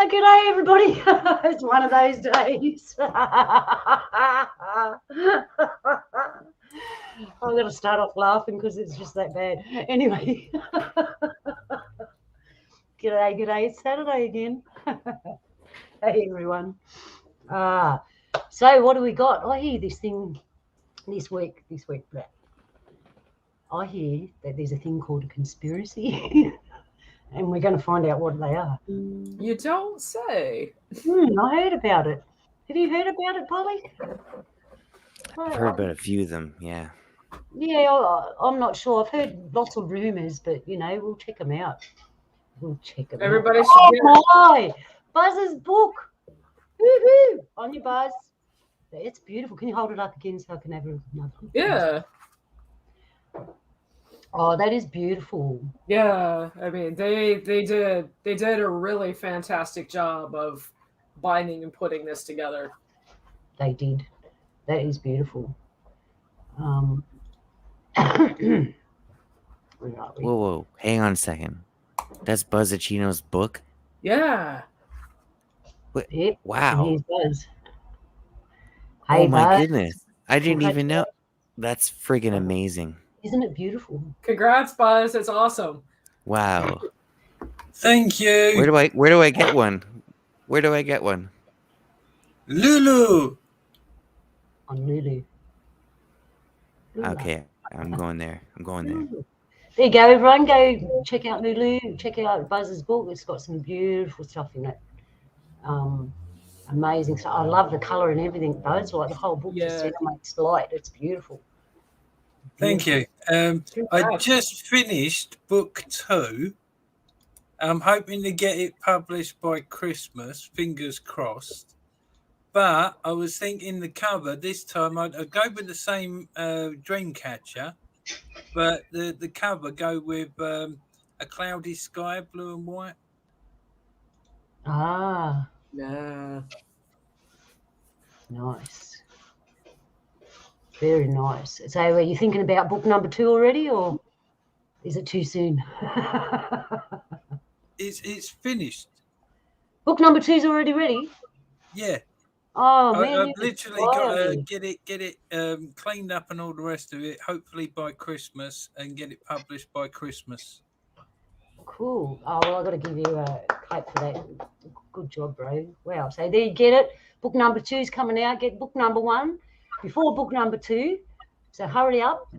G'day everybody. It's one of those days. I'm going to start off laughing because it's just that bad. Anyway. G'day. It's Saturday again. Hey everyone. So what do we got? I hear this thing this week. I hear that there's a thing called a conspiracy. And we're going to find out what they are. You don't say. I heard about it. Have you heard about it, Polly? I've heard about a few of them, yeah. Yeah, I'm not sure. I've heard lots of rumours, but, we'll check them out. Everybody out. should get my! Buzz's book. Woohoo! On your Buzz. It's beautiful. Can you hold it up again so I can have another? Yeah. Oh, that is beautiful. Yeah, I mean, they did a really fantastic job of binding and putting this together. They did. That is beautiful. Where are we? Whoa, hang on a second. That's Buzzacino's book? Yeah. What? Yep. Wow. Here's Buzz. Hey, oh my Buzz. goodness. I didn't even know. That's friggin' amazing. Isn't it beautiful? Congrats, Buzz. It's awesome. Wow. Thank you. Where do I get one? Where do I get one? Lulu. On Lulu. Okay, I'm going there. There you go, everyone. Go check out Lulu. Check out Buzz's book. It's got some beautiful stuff in it. Amazing. So I love the colour and everything, Buzz. Like the whole book just makes light. It's beautiful. Thank you. I just finished book 2. I'm hoping to get it published by Christmas, fingers crossed. But I was thinking the cover this time I'd go with the same Dreamcatcher, but the cover go with a cloudy sky, blue and white. Ah. Yeah. Nice. Very nice. So are you thinking about book number 2 already, or is it too soon? It's finished. Book number 2's already ready? Yeah. Oh, man. I've literally got to get it cleaned up and all the rest of it, hopefully by Christmas, and get it published by Christmas. Cool. Oh, well, I've got to give you a clap for that. Good job, bro. Wow. So there you get it. Book number 2's coming out. Get book number 1 before book number 2. So hurry up.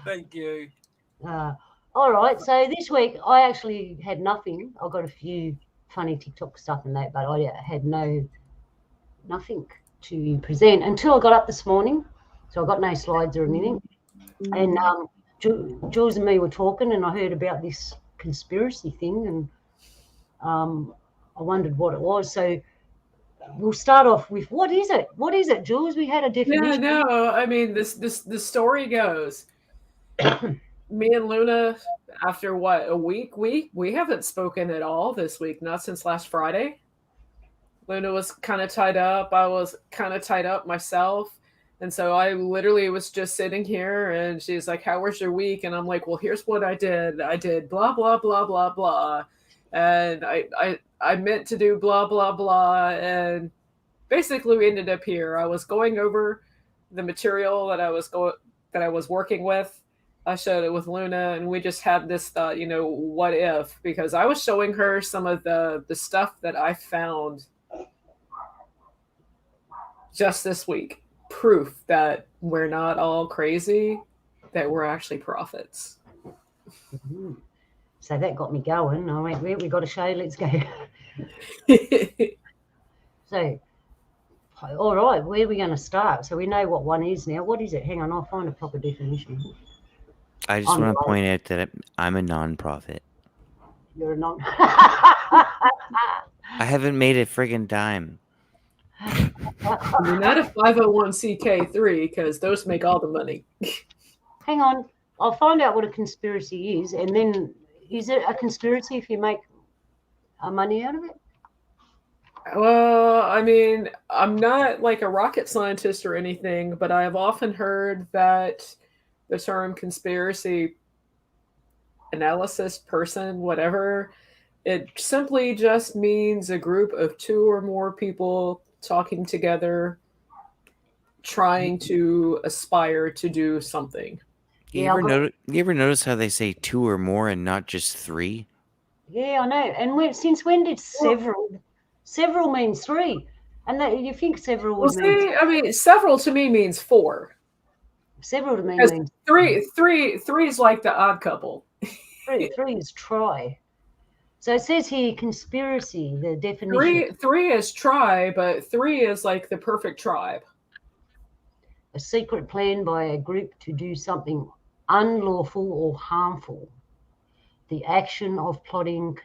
Thank you. All right. So this week I actually had nothing. I got a few funny TikTok stuff and that, but I had nothing to present until I got up this morning. So I got no slides or anything. And Jules and me were talking, and I heard about this conspiracy thing, and I wondered what it was. So we'll start off with what is it? What is it, Jules? We had a definition. Yeah, no, I mean the story goes. Me and Luna, after what, a week, we haven't spoken at all this week, not since last Friday. Luna was kind of tied up. I was kind of tied up myself. And so I literally was just sitting here and she's like, "How was your week?" And I'm like, "Well, here's what I did. I did blah, blah, blah, blah, blah. And I meant to do blah, blah, blah. And basically we ended up here. I was going over the material that I was working with. I showed it with Luna and we just had this thought, what if? Because I was showing her some of the stuff that I found just this week. Proof that we're not all crazy, that we're actually prophets. Mm-hmm. So that got me going. I went, we got a show, let's go. So, all right, where are we going to start? So we know what one is now. What is it? Hang on, I'll find a proper definition. I just want to point out that I'm a non-profit. You're a non. I haven't made a friggin' dime. You're not a 501c3 because those make all the money. Hang on, I'll find out what a conspiracy is, and then is it a conspiracy if you make money out of it? Well, I mean, I'm not like a rocket scientist or anything, but I've often heard that the term conspiracy analysis person, whatever, it simply just means a group of two or more people talking together, trying to aspire to do something. You ever notice how they say two or more and not just three? Yeah, I know. And since when did several means three? And you think several would mean? I mean, several to me means four. Several to me means three is like the odd couple. Three is try. So it says here conspiracy, the definition. Three is try, but three is like the perfect tribe. A secret plan by a group to do something unlawful or harmful. The action of plotting,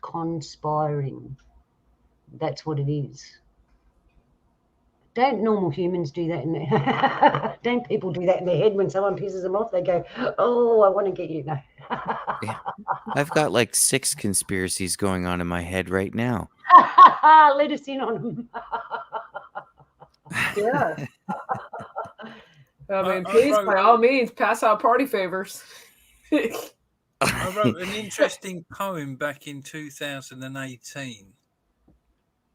conspiring. That's what it is. Don't normal humans do that? Don't people do that in their head when someone pisses them off? They go, "Oh, I want to get you." No. Yeah. I've got like 6 conspiracies going on in my head right now. Let us in on them. Yeah. I mean, please, by all means, pass out party favors. I wrote an interesting poem back in 2018.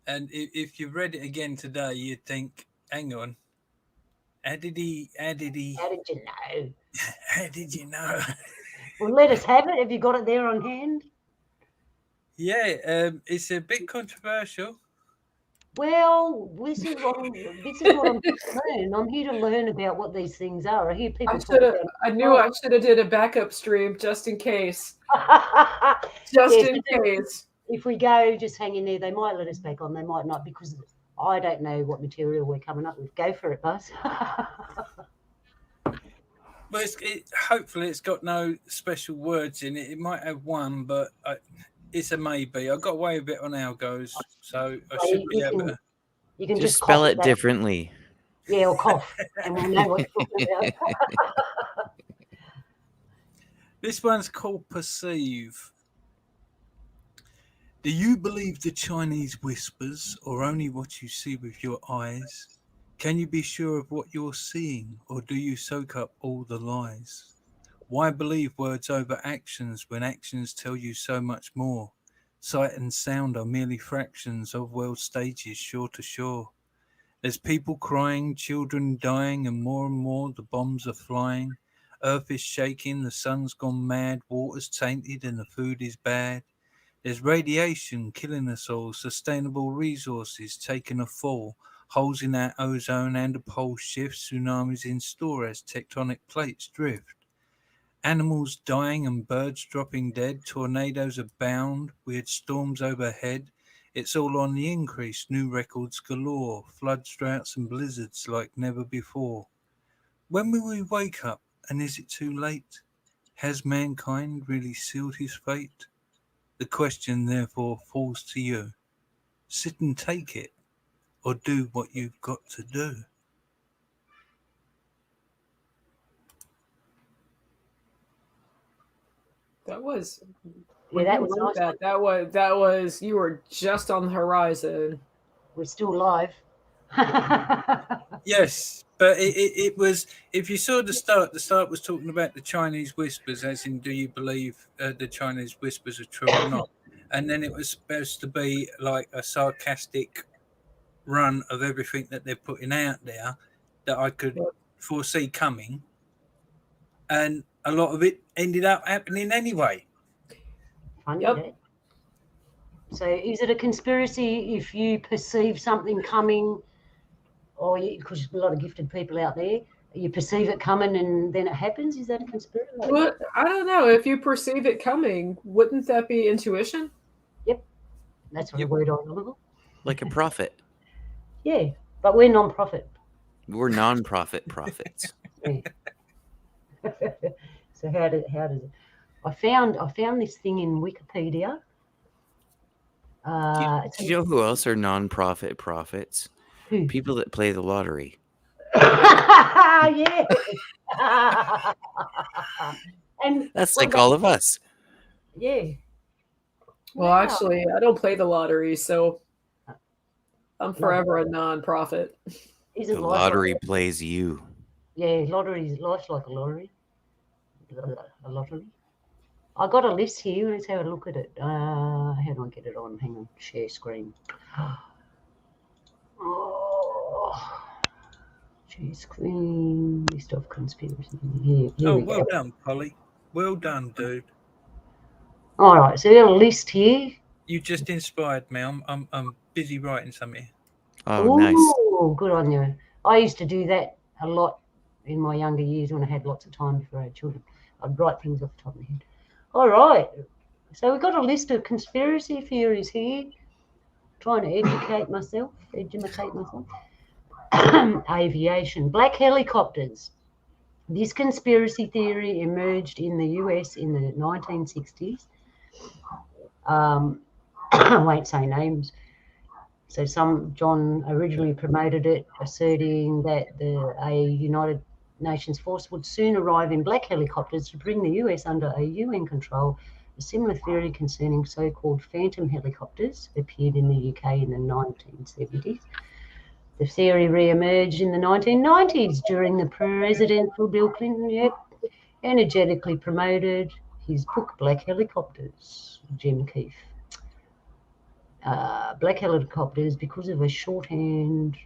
And if you read it again today, you'd think, hang on, how did you know? How did you know? Well, let us have it. Have you got it there on hand? Yeah, it's a bit controversial. Well, this is what I'm here to learn. I'm here to learn about what these things are. I hear people I knew I should have did a backup stream just in case. In case. If we go, just hang in there. They might let us back on. They might not, because I don't know what material we're coming up with. Go for it, Buzz. Well, hopefully it's got no special words in it. It might have one, but it's a maybe. I got away with it on Algos, so I should be able to. You can just spell it differently. Yeah, or cough, and we'll know what you're talking about. This one's called Perceive. Do you believe the Chinese whispers, or only what you see with your eyes? Can you be sure of what you're seeing, or do you soak up all the lies? Why believe words over actions when actions tell you so much more? Sight and sound are merely fractions of world stages shore to shore. There's people crying, children dying, and more the bombs are flying. Earth is shaking, the sun's gone mad, water's tainted and the food is bad. There's radiation killing us all, sustainable resources taking a fall, holes in our ozone and a pole shift, tsunamis in store as tectonic plates drift. Animals dying and birds dropping dead, tornadoes abound, weird storms overhead. It's all on the increase, new records galore, floods, droughts and blizzards like never before. When will we wake up, and is it too late? Has mankind really sealed his fate? The question therefore falls to you. Sit and take it, or do what you've got to do. That was Yeah, that was nice. That was you were just on the horizon. We're still live. Yes, but it was, if you saw the start was talking about the Chinese whispers, as in, do you believe the Chinese whispers are true or not? And then it was supposed to be like a sarcastic run of everything that they're putting out there that I could foresee coming. And a lot of it ended up happening anyway. Funny, that. So is it a conspiracy if you perceive something coming, or because there's a lot of gifted people out there, you perceive it coming and then it happens? Is that a conspiracy? Well, I don't know. If you perceive it coming, wouldn't that be intuition? Yep. That's what a word I remember. Like a prophet. Yeah, but we're non-profit. We're non-profit prophets. Yeah. So how does it? I found this thing in Wikipedia. Do you know who else are non-profit prophets? Who? People that play the lottery. Yeah. And that's like all of us. Yeah. Well, actually, I don't play the lottery, so I'm forever a non-profit. The lottery plays you. Yeah, life's like a lottery. A lottery. I got a list here. Let's have a look at it. How do I get it on? Hang on. Share screen. Share screen. List of conspiracy. Here Well done, Polly. Well done, dude. All right. So we got a list here. You just inspired me. I'm busy writing something. Oh, nice. Good on you. I used to do that a lot in my younger years when I had lots of time before I had children. I'd write things off the top of my head. All right. So we've got a list of conspiracy theories here. Trying to educate myself. Aviation. Black helicopters. This conspiracy theory emerged in the US in the 1960s. I won't say names. So John originally promoted it, asserting that a United Nations force would soon arrive in black helicopters to bring the US under a UN control. A similar theory concerning so-called phantom helicopters appeared in the UK in the 1970s. The theory re-emerged in the 1990s during the presidential Bill Clinton, energetically promoted his book Black Helicopters, Jim Keefe. Black helicopters because of a shorthand.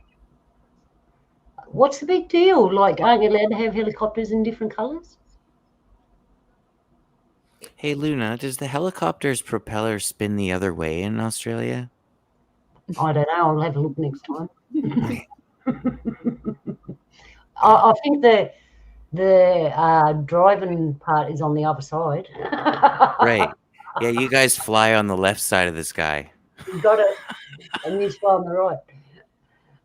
What's the big deal? Like, aren't you allowed to have helicopters in different colours? Hey, Luna, does the helicopter's propeller spin the other way in Australia? I don't know. I'll have a look next time. I think the driving part is on the other side. Right. Yeah, you guys fly on the left side of the sky. You got it. And you fly on the right.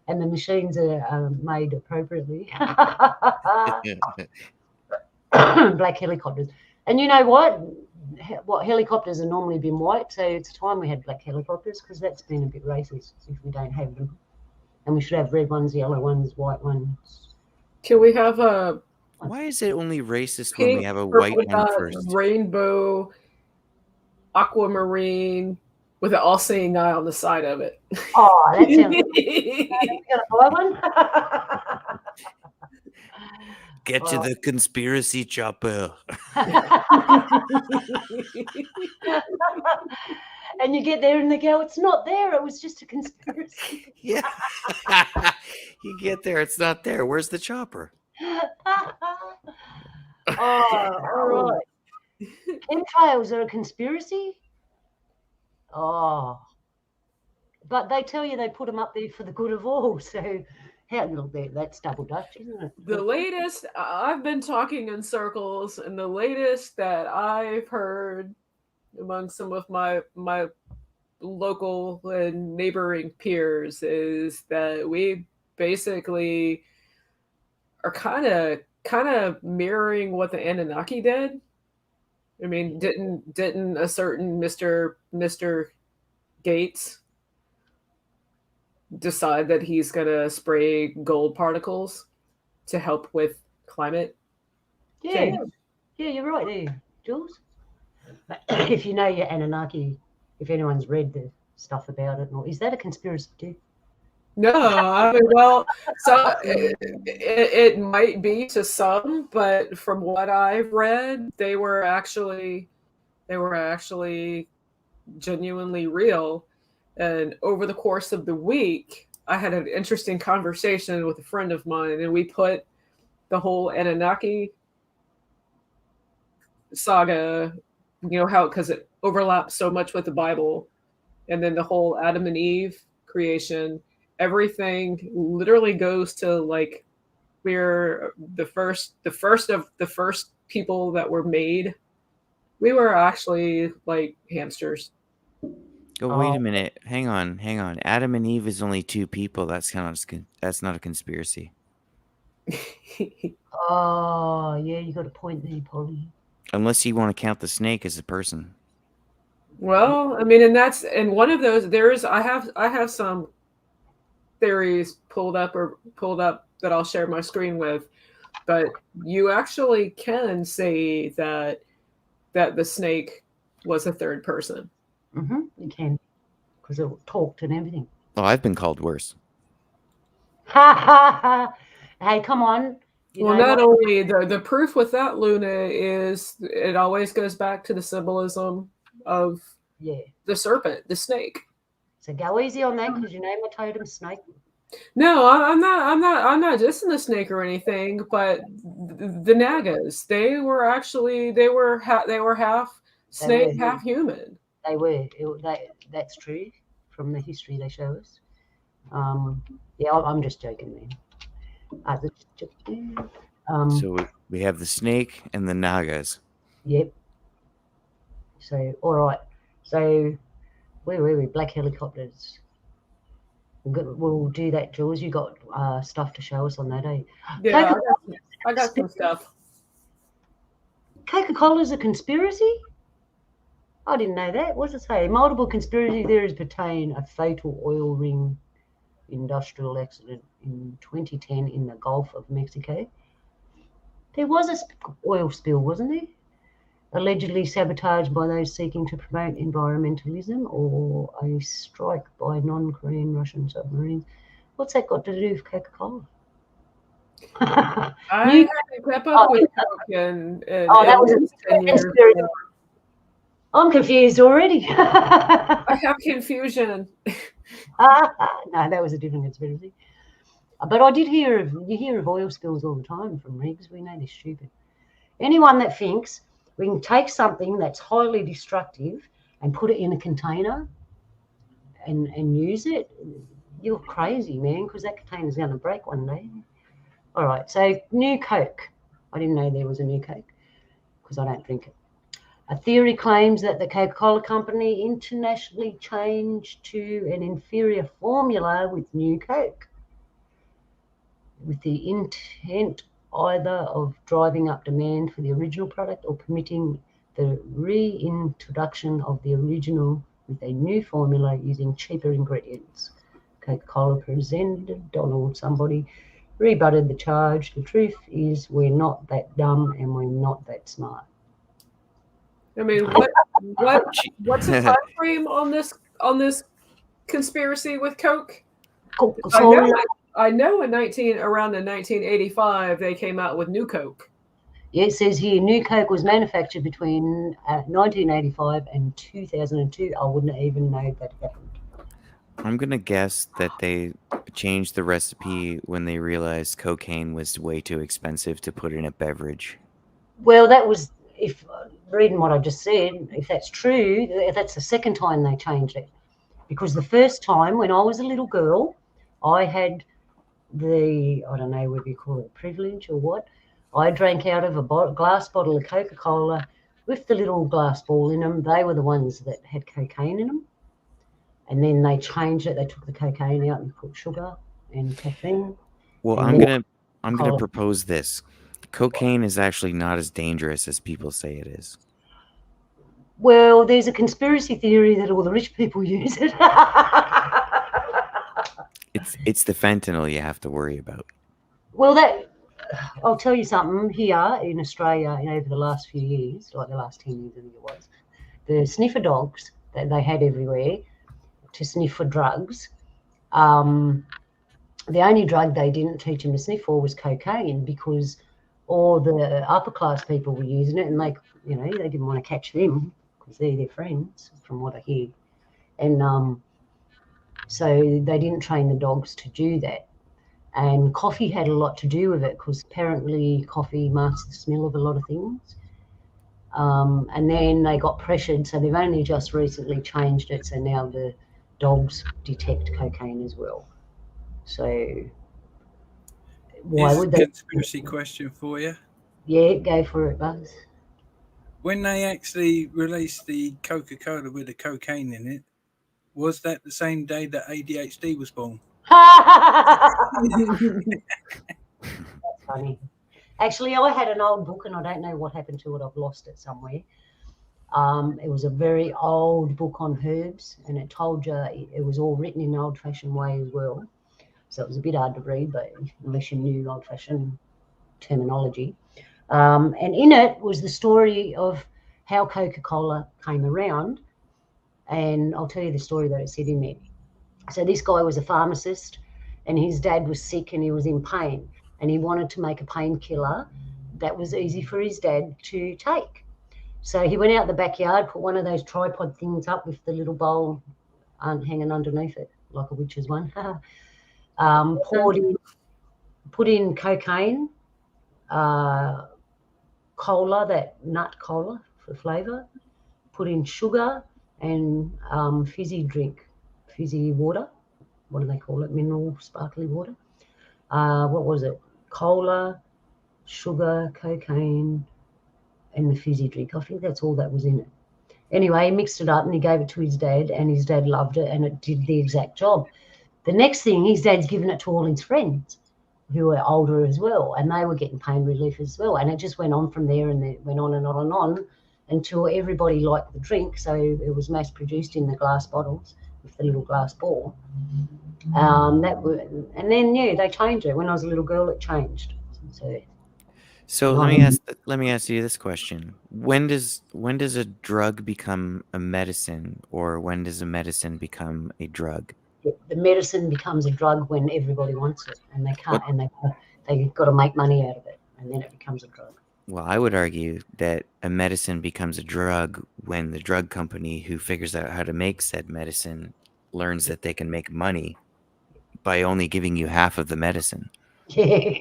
And the machines are made appropriately. Black helicopters. And you know what? Helicopters have normally been white, so it's time we had black helicopters, because that's been a bit racist if we don't have them. And we should have red ones, yellow ones, white ones. Can we have a... Why is it only racist when we have a white one first? Rainbow, aquamarine, with an all-seeing eye on the side of it. Oh, that sounds good. You gonna buy one? Get to the conspiracy chopper. And you get there and they go, it's not there. It was just a conspiracy. Yeah. You get there, it's not there. Where's the chopper? All right. Chemtrails are a conspiracy? Oh. But they tell you they put them up there for the good of all. So that's double dutch, isn't it? The latest, I've been talking in circles, and the latest that I've heard among some of my local and neighboring peers is that we basically are kind of mirroring what the Anunnaki did. I mean, didn't a certain Mr. Gates decide that he's going to spray gold particles to help with climate Yeah, change. yeah, you're right there, Jules. If you know your Anunnaki, if anyone's read the stuff about it, or is that a conspiracy too? No, I mean, well, so it might be to some, but from what I've read, they were actually genuinely real. And over the course of the week, I had an interesting conversation with a friend of mine, and we put the whole Anunnaki saga, how, because it overlaps so much with the Bible, and then the whole Adam and Eve creation, everything literally goes to like we're the first of the first people that were made. We were actually like hamsters. Oh, wait a minute. Hang on. Adam and Eve is only 2 people. That's not a conspiracy. Oh, yeah, you got a point there, Polly. Unless you want to count the snake as a person. Well, I mean, and one of those I have some theories pulled up that I'll share my screen with, but you actually can say that the snake was a third person. You can, because it talked and everything. Oh, I've been called worse. Ha ha ha! Hey, come on. Well, not only the proof with that, Luna, is it always goes back to the symbolism of the serpent, the snake. So go easy on that, because you name a totem snake. No, I'm not dissing the snake or anything, but the Nagas, they were half snake, half human. They were. That's true from the history they show us. Yeah, I'm just joking, man. So we have the snake and the Nagas. Yep. So, all right. So, where were we? Black helicopters. We'll do that, Jules. You got stuff to show us on that, eh? Yeah, I got some stuff. Coca-Cola's a conspiracy? I didn't know that. What does it say? Multiple conspiracy theories pertain a fatal oil ring industrial accident in 2010 in the Gulf of Mexico. There was an oil spill, wasn't there? Allegedly sabotaged by those seeking to promote environmentalism, or a strike by non-Korean Russian submarines. What's that got to do with Coca-Cola? I haven't kept up with Coke that was 10 years. I'm confused already. I have confusion. No, that was a different conspiracy. But I did hear of oil spills all the time from rigs. We know they're stupid. Anyone that thinks we can take something that's highly destructive and put it in a container and use it, you're crazy, man, because that container's going to break one day. All right, so new Coke. I didn't know there was a new Coke because I don't drink it. A theory claims that the Coca-Cola company internationally changed to an inferior formula with new Coke, with the intent either of driving up demand for the original product or permitting the reintroduction of the original with a new formula using cheaper ingredients. Coca-Cola presented Donald, somebody rebutted the charge. The truth is we're not that dumb and we're not that smart. I mean, what's the time frame on this conspiracy with Coke? I know around 1985 they came out with New Coke. Yeah, it says here New Coke was manufactured between 1985 and 2002. I wouldn't even know that happened. I'm gonna guess that they changed the recipe when they realized cocaine was way too expensive to put in a beverage. Well, that was, if reading what I just said, if that's true, that's the second time they changed it. Because the first time, when I was a little girl, I had I don't know whether you call it privilege or what, I drank out of a glass bottle of Coca-Cola with the little glass ball in them. They were the ones that had cocaine in them. And then they changed it. They took the cocaine out and put sugar and caffeine. Well, I'm gonna propose this. Cocaine is actually not as dangerous as people say it is. Well, there's a conspiracy theory that all the rich people use it. It's the fentanyl you have to worry about. Well, I'll tell you something. Here in Australia, over the last few years, like the last 10 years, I think it was, the sniffer dogs that they had everywhere to sniff for drugs. The only drug they didn't teach them to sniff for was cocaine, because all the upper class people were using it, and they didn't want to catch them because they're their friends, from what I hear. And so they didn't train the dogs to do that. And coffee had a lot to do with it, because apparently coffee masks the smell of a lot of things. And then they got pressured, so they've only just recently changed it, so now the dogs detect cocaine as well. So why would they? Conspiracy question for you. Yeah, go for it, Buzz. When they actually released the Coca-Cola with the cocaine in it, was that the same day that ADHD was born? That's funny. Actually, I had an old book, and I don't know what happened to it. I've lost it somewhere. It was a very old book on herbs, and it told you, it was all written in an old-fashioned way as well. So it was a bit hard to read, but unless you knew old-fashioned terminology. And in it was the story of how Coca-Cola came around. And I'll tell you the story that it said in there. So this guy was a pharmacist, and his dad was sick and he was in pain, and he wanted to make a painkiller that was easy for his dad to take. So he went out the backyard, put one of those tripod things up with the little bowl hanging underneath it, like a witch's one. Put in cocaine, cola, that nut cola for flavour, put in sugar, and fizzy water. What do they call it? Mineral sparkly water. What was it? Cola, sugar, cocaine, and the fizzy drink. I think that's all that was in it. Anyway, he mixed it up and he gave it to his dad, and his dad loved it, and it did the exact job. The next thing, his dad's given it to all his friends who were older as well, and they were getting pain relief as well. And it just went on from there, and it went on and on and on until everybody liked the drink. So it was mass produced in the glass bottles with the little glass ball. And then they changed it. When I was a little girl, it changed. So let me ask you this question: When does a drug become a medicine, or when does a medicine become a drug? The medicine becomes a drug when everybody wants it, and they can't, and they've got to make money out of it, and then it becomes a drug. Well, I would argue that a medicine becomes a drug when the drug company who figures out how to make said medicine learns that they can make money by only giving you half of the medicine. Yeah.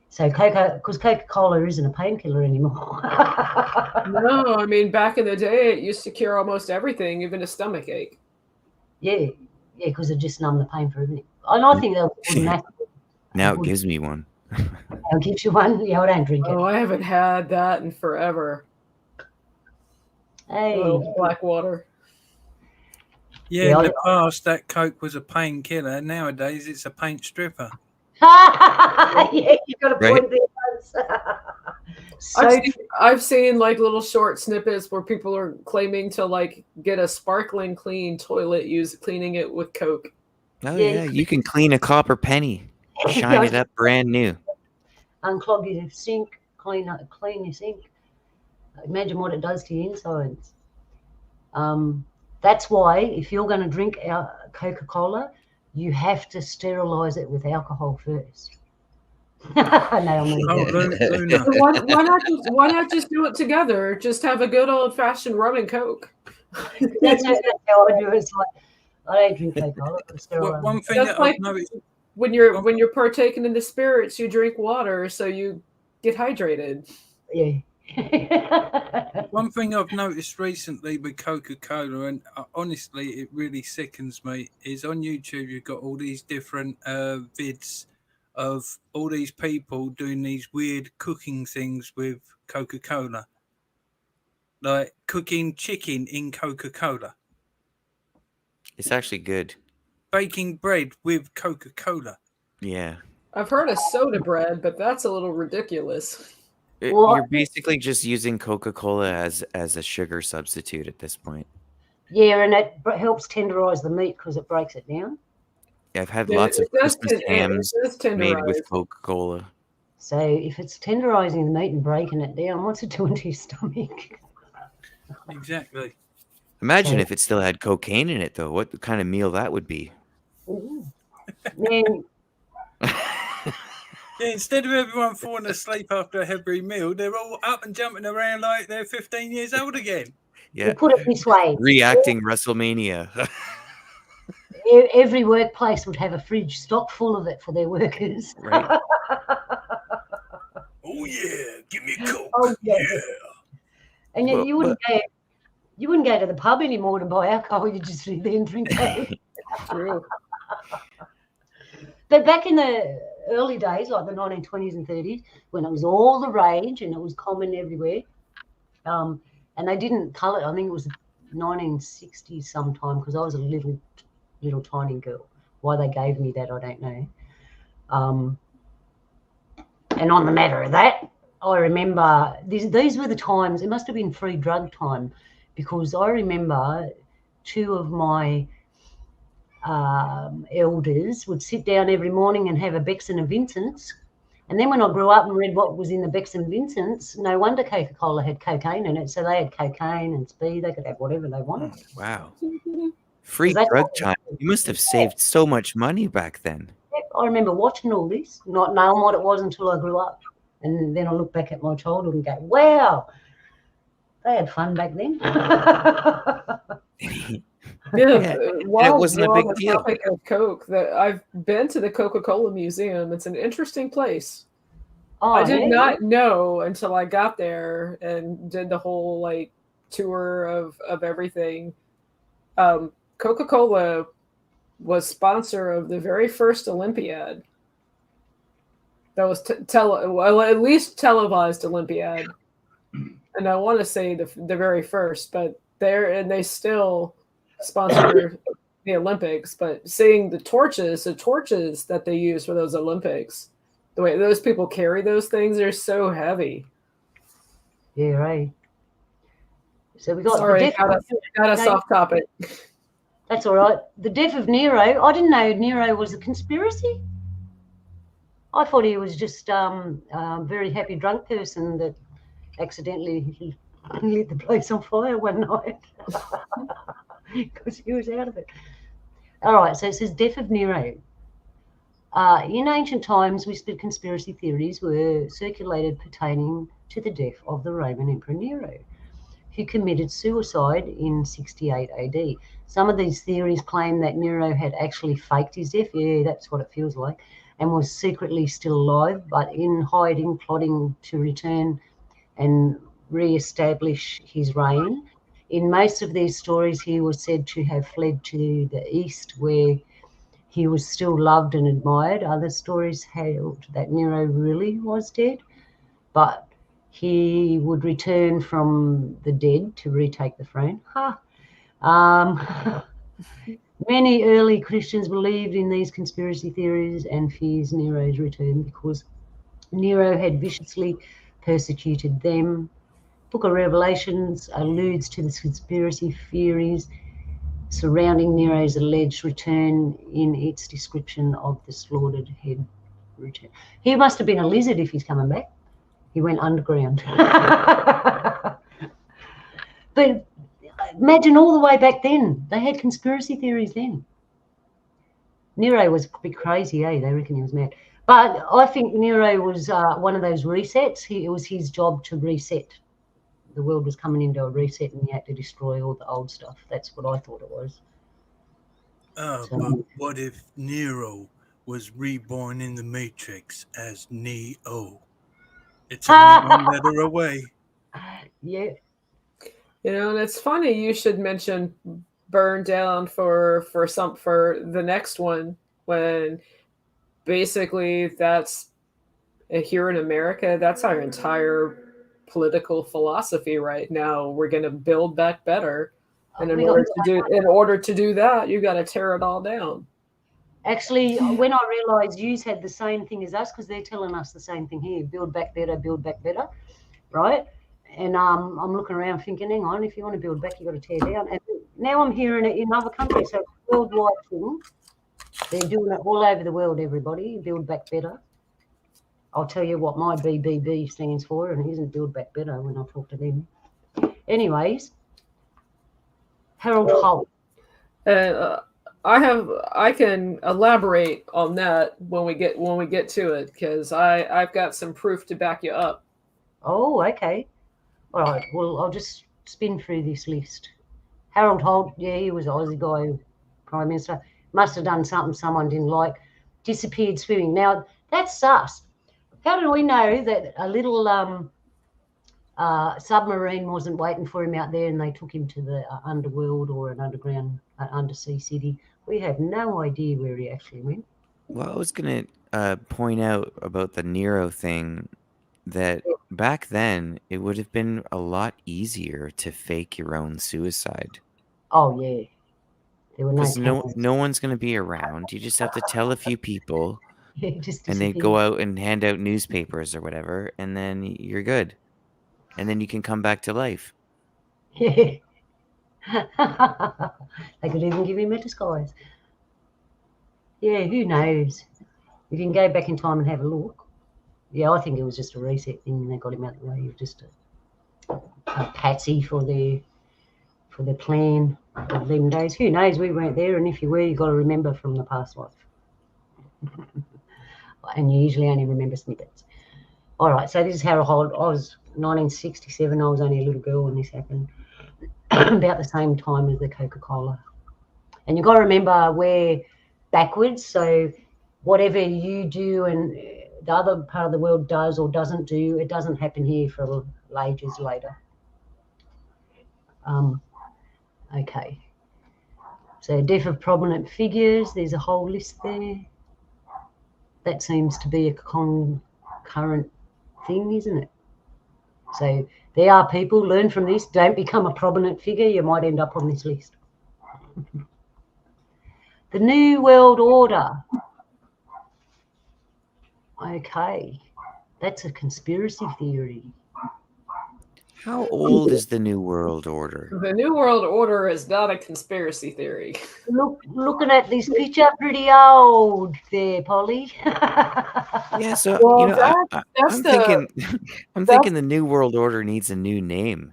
So because Coca-Cola isn't a painkiller anymore. No, I mean, back in the day, it used to cure almost everything, even a stomach ache. Yeah, because it just numbed the pain for everything. And I think now it gives me one. It gives you one? Yeah, I don't drink it. Oh, I haven't had that in forever. Hey. Black water. Yeah, in the past, that Coke was a painkiller. Nowadays, it's a paint stripper. Yeah, you've got a point there. I've seen like little short snippets where people are claiming to like get a sparkling clean toilet cleaning it with Coke. Oh yeah, you can clean a copper penny, shine it up brand new. Unclog your sink, clean your sink. Imagine what it does to your insides. That's why if you're going to drink our Coca-Cola, you have to sterilize it with alcohol first. Why not just do it together? Just have a good old fashioned rum and Coke. That's how I do it. It's like, I don't drink Coca-Cola. One thing that I've noticed when you're partaking in the spirits, you drink water so you get hydrated. Yeah. One thing I've noticed recently with Coca-Cola, and honestly it really sickens me, is on YouTube you've got all these different vids of all these people doing these weird cooking things with Coca-Cola, like cooking chicken in Coca-Cola. It's actually good. Baking bread with Coca-Cola. Yeah. I've heard of soda bread, but that's a little ridiculous. You're basically just using Coca-Cola as a sugar substitute at this point. Yeah, and it helps tenderize the meat because it breaks it down. Yeah, I've had Yeah, lots of it does Christmas hams it does made with tenderize. Coca-Cola. So if it's tenderizing the meat and breaking it down, what's it doing to your stomach? Exactly. Imagine So- if it still had cocaine in it, though. What kind of meal that would be? Ooh. Then Yeah, instead of everyone falling asleep after a heavy meal, they're all up and jumping around like they're 15 years old again. Yeah, you put it this way: reacting WrestleMania. every workplace would have a fridge stock full of it for their workers. Right. Oh yeah, give me a Coke. Oh, yeah. And Well, you wouldn't go to the pub anymore to buy alcohol. You just sit there and drink Coke. True. But back in the early days, like the 1920s and 30s, when it was all the rage and it was common everywhere, and they didn't colour. I think it was 1960s sometime, because I was a little tiny girl. Why they gave me that, I don't know. And on the matter of that, I remember these were the times. It must have been free drug time, because I remember two of my elders would sit down every morning and have a Bex and a Vincent's. And then when I grew up and read what was in the Bex and Vincent's, no wonder Coca-Cola had cocaine in it. So they had cocaine and speed. They could have whatever they wanted. Wow. Free That's drug what- time. You must have saved so much money back then. I remember watching all this, not knowing what it was until I grew up. And then I look back at my childhood and go, wow, they had fun back then. Yeah, while it wasn't a we're big on the deal. topic of Coke, that I've been to the Coca-Cola Museum. It's an interesting place. Oh, I did yeah. not know until I got there and did the whole like tour of everything. Coca-Cola was sponsor of the very first Olympiad. That was at least televised Olympiad, and I want to say the very first, but they still sponsor the Olympics. But seeing the torches that they use for those Olympics, the way those people carry those things, they're so heavy. Yeah, right. So we got Sorry, got us off topic. That's all right. The death of Nero. I didn't know Nero was a conspiracy. I thought he was just a very happy drunk person that accidentally lit the place on fire one night because he was out of it. All right, so it says death of Nero. In ancient times, whispered conspiracy theories were circulated pertaining to the death of the Roman Emperor Nero, who committed suicide in 68 AD. Some of these theories claim that Nero had actually faked his death. Yeah, that's what it feels like. And was secretly still alive, but in hiding, plotting to return and re-establish his reign. In most of these stories, he was said to have fled to the east, where he was still loved and admired. Other stories held that Nero really was dead, but he would return from the dead to retake the throne. Many early Christians believed in these conspiracy theories and fears Nero's return because Nero had viciously persecuted them. Book of Revelations alludes to the conspiracy theories surrounding Nero's alleged return in its description of the slaughtered head return. He must have been a lizard if he's coming back. He went underground. But imagine all the way back then. They had conspiracy theories then. Nero was a bit crazy, eh? They reckon he was mad. But I think Nero was one of those resets. It was his job to reset. The world was coming into a reset and he had to destroy all the old stuff. That's what I thought it was. But what if Nero was reborn in the Matrix as Neo? It's only one letter away. Yeah. You know, and it's funny you should mention burn down for the next one, when basically that's here in America, that's our entire political philosophy right now. We're going to build back better, and in order to do that, you got to tear it all down. Actually, when I realised you had the same thing as us, because they're telling us the same thing here: build back better, right? And I'm looking around thinking, hang on, if you want to build back, you got to tear down. And now I'm hearing it in other countries, so it's a worldwide thing. They're doing it all over the world, everybody. Build Back Better. I'll tell you what my BBB stands for, and it isn't Build Back Better when I talk to them. Anyways, Harold Holt. I can elaborate on that when we get to it, because I've got some proof to back you up. Oh, okay. All right. Well, I'll just spin through this list. Harold Holt, yeah, he was an Aussie guy, Prime Minister. Must have done something someone didn't like. Disappeared swimming. Now, that's sus. How do we know that a little submarine wasn't waiting for him out there and they took him to the underworld or an underground undersea city? We have no idea where he actually went. Well, I was going to point out about the Nero thing, that back then it would have been a lot easier to fake your own suicide. Oh, yeah. There were Because no no one's going to be around. You just have to tell a few people, just and they go out and hand out newspapers or whatever, and then you're good. And then you can come back to life. Yeah. They could even give him a disguise. Yeah, who knows? We can go back in time and have a look. Yeah, I think it was just a reset thing and they got him out of the way. He was just a patsy for their plan of them days. Who knows? We weren't there, and if you were, you got to remember from the past life. And you usually only remember snippets. All right, so this is Harold Holt. I was 1967. I was only a little girl when this happened, about the same time as the Coca-Cola. And you've got to remember we're backwards, so whatever you do and the other part of the world does or doesn't do, it doesn't happen here for ages later. Okay. So death of prominent figures, there's a whole list there. That seems to be a concurrent thing, isn't it? So there are people, learn from this, don't become a prominent figure, you might end up on this list. The New World Order. Okay, that's a conspiracy theory. How old is the New World Order? The New World Order is not a conspiracy theory. Looking at this picture, pretty old there, Polly. Yeah, so Well, I'm thinking the New World Order needs a new name.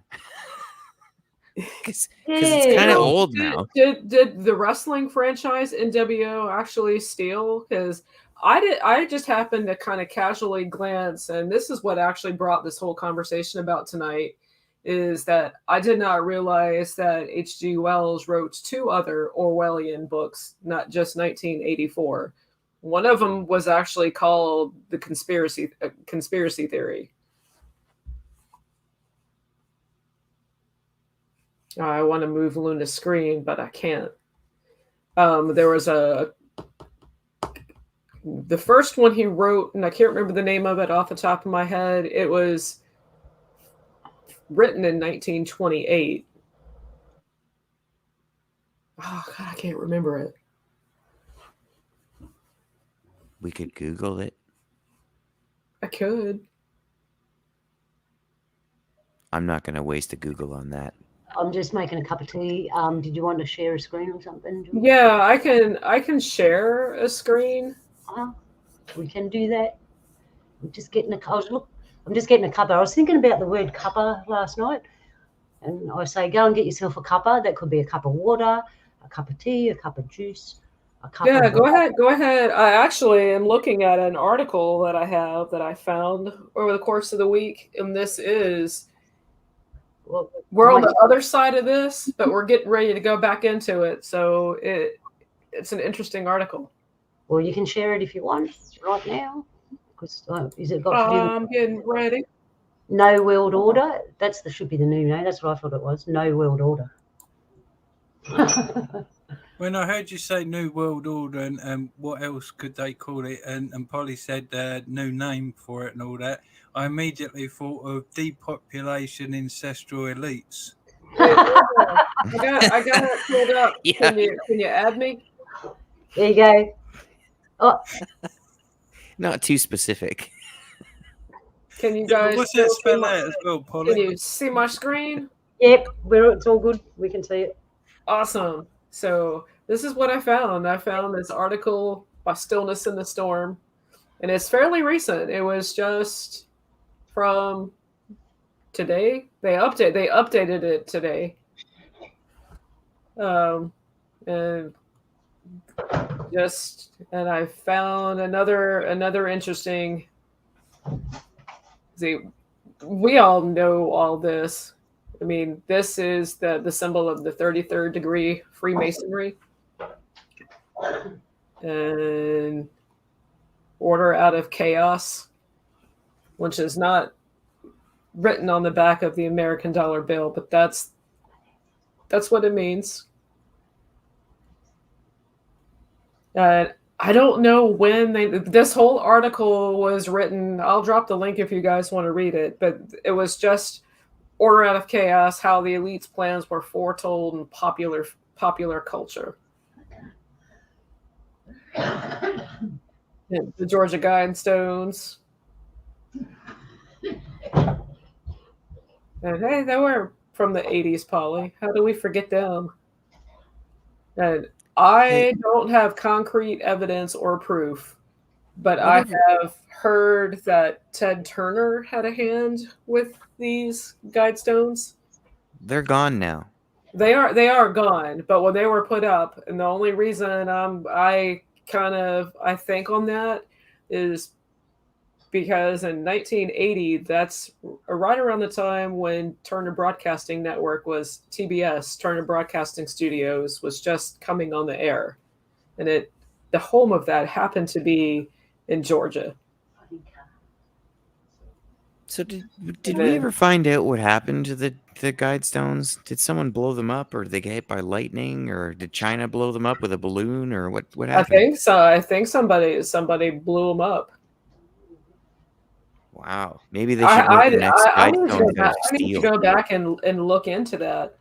Because it's kind of old now. Did the wrestling franchise NWO actually steal? Because I just happened to kind of casually glance, and this is what actually brought this whole conversation about tonight, is that I did not realize that H.G. Wells wrote 2 other Orwellian books, not just 1984. One of them was actually called The Conspiracy Theory. I want to move Luna's screen, but I can't. There was the first one he wrote, and I can't remember the name of it off the top of my head. It was written in 1928. Oh, God, I can't remember it. We could Google it. I could. I'm not going to waste a Google on that. I'm just making a cup of tea. Did you want to share a screen or something, George? Yeah, I can share a screen. We can do that. I'm just getting a cuppa. I was thinking about the word cuppa last night, and I say go and get yourself a cuppa. That could be a cup of water, a cup of tea, a cup of juice, a cup. Yeah, of go ahead. I actually am looking at an article that I found over the course of the week, and this is. Well, we're on the other side of this, but we're getting ready to go back into it. So it's an interesting article. Well, you can share it if you want right now. Because is it got to do? I'm getting ready. No World Order. Should be the new name. That's what I thought it was. No World Order. When I heard you say New World Order and what else could they call it, and Polly said new name for it and all that, I immediately thought of depopulation ancestral elites. I got it pulled up. Yeah. Can you add me? There you go. Oh. Not too specific. Can you guys? What's that spell out as well, Polly? Can you see my screen? Yep, it's all good. We can see it. Awesome. So this is what I found. I found this article by Stillness in the Storm, and it's fairly recent. It was just from today. They updated it today. And I found another interesting. See, we all know all this. I mean, this is the symbol of the 33rd degree Freemasonry, and order out of chaos, which is not written on the back of the American dollar bill, but that's what it means. I don't know when this whole article was written. I'll drop the link if you guys want to read it, but it was just order out of chaos, how the elite's plans were foretold in popular culture. The Georgia Guidestones. And hey, they were from the 80s, Polly. How do we forget them? And I don't have concrete evidence or proof, but I have heard that Ted Turner had a hand with these Guidestones. They're gone now. They are gone, but when they were put up, and the only reason I think on that is because in 1980, that's right around the time when Turner Broadcasting Network was TBS, Turner Broadcasting Studios, was just coming on the air. And the home of that happened to be in Georgia. So did we ever find out what happened to the Guidestones? Did someone blow them up, or did they get hit by lightning, or did China blow them up with a balloon, or what happened? I think so. I think somebody blew them up. Wow. Maybe they should make the next Guidestone out of steel. I need to go back and look into that.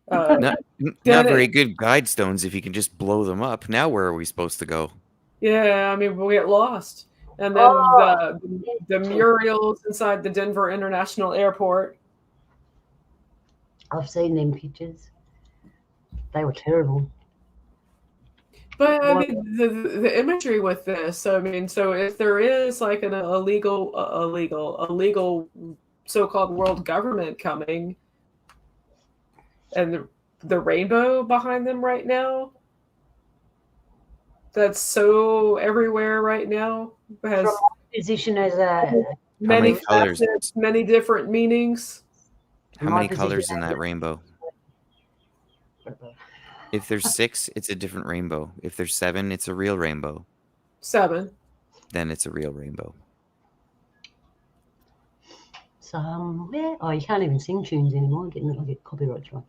Not very good Guidestones if you can just blow them up. Now where are we supposed to go? Yeah, I mean, we get lost. And then the murals inside the Denver International Airport. I've seen them pictures. They were terrible. But I mean, the imagery with this. I mean, so if there is like an illegal so-called world government coming, and the rainbow behind them right now, that's so everywhere right now, has position as many colors, many different meanings. How many colors in that rainbow? If there's 6, it's a different rainbow. If there's 7, it's a real rainbow. 7. Then it's a real rainbow. Somewhere. Oh, you can't even sing tunes anymore. I get copyright strike.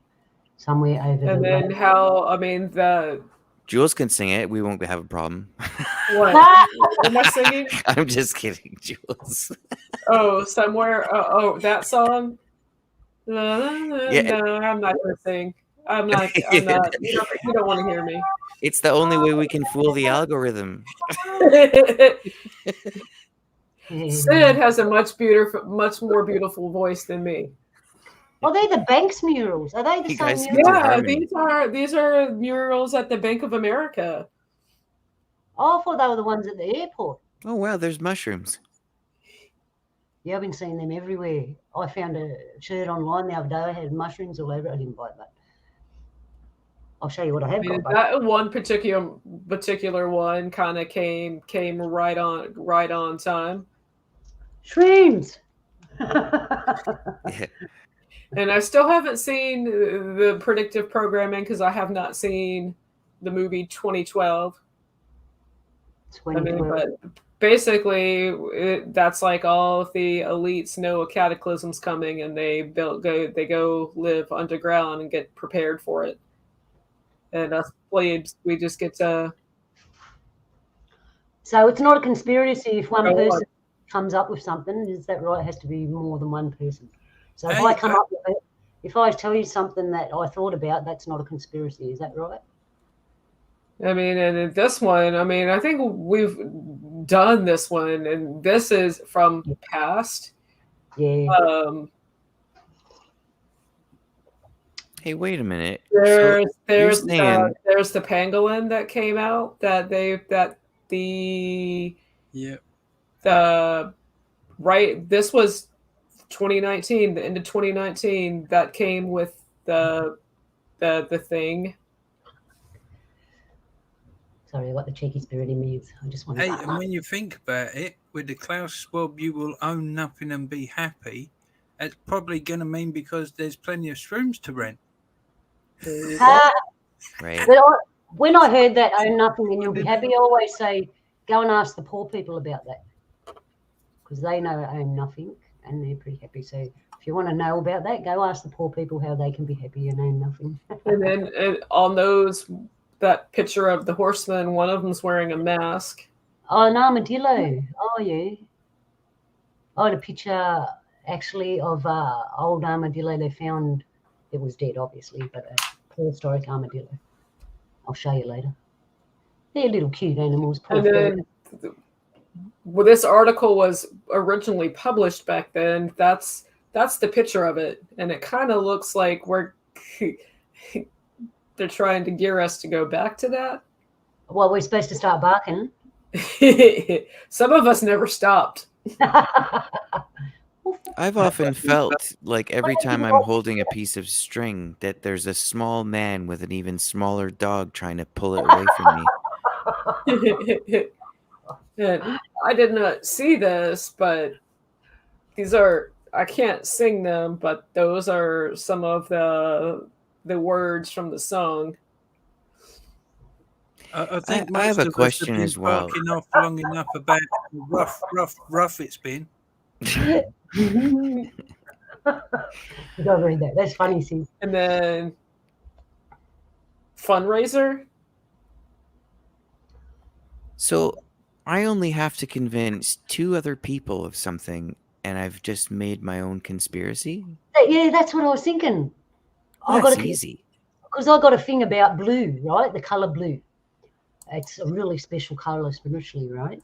Somewhere over. And then Jules can sing it. We won't have a problem. What? Am I singing? I'm just kidding, Jules. Oh, somewhere. That song. Yeah. No, I'm not gonna sing. I'm not. You don't want to hear me. It's the only way we can fool the algorithm. Sid has a much more beautiful voice than me. Oh, they're the Banks murals. Are they the same murals? Yeah, these are murals at the Bank of America. Oh, I thought they were the ones at the airport. Oh, wow, there's mushrooms. Yeah, I've been seeing them everywhere. I found a shirt online the other day. I had mushrooms all over it. I didn't buy it, but I'll show you what I have got. That one particular one kind of came right on time. Shrooms. Yeah. And I still haven't seen the predictive programming because I have not seen the movie 2012. I mean, but basically, that's like all of the elites know a cataclysm's coming, and they go live underground and get prepared for it. And us plebes, we just get to. So it's not a conspiracy if one person comes up with something. Is that right? It has to be more than one person. So if I come up with it, if I tell you something that I thought about, that's not a conspiracy. Is that right? I mean, and in this one, I mean, I think we've done this one, and this is from the past. Yeah. Hey, wait a minate. There's saying- there's the pangolin that came out the this was 2019, the end of 2019, that came with the thing. Sorry, I got the cheeky spirit in me. I just want to. Hey, and when you think about it, with the Klaus Schwab, you will own nothing and be happy. It's probably going to mean because there's plenty of shrooms to rent. Right. But when I heard that own nothing and you'll be happy, I always say go and ask the poor people about that because they know own nothing and they're pretty happy. So if you want to know about that, go ask the poor people how they can be happy and own nothing. And then on that picture of the horseman, one of them's wearing a mask. Oh, an armadillo. Oh, yeah. I had a picture actually of old armadillo they found. It was dead, obviously, but a prehistoric armadillo. I'll show you later. They're little cute animals. And then, this article was originally published back then. That's the picture of it, and it kind of looks like they're trying to gear us to go back to that. Well, we're supposed to start barking. Some of us never stopped. I've often felt like every time I'm holding a piece of string that there's a small man with an even smaller dog trying to pull it away from me. And I did not see this, but these are, I can't sing them, but those are some of the words from the song. I think I have most a of us question have been as well. barking off long enough about how rough it's been. You gotta read that. That's funny, Sid. And then fundraiser. So I only have to convince 2 other people of something, and I've just made my own conspiracy. Yeah, that's what I was thinking. That's easy. Because I got a thing about blue, right? The color blue. It's a really special color spiritually, right?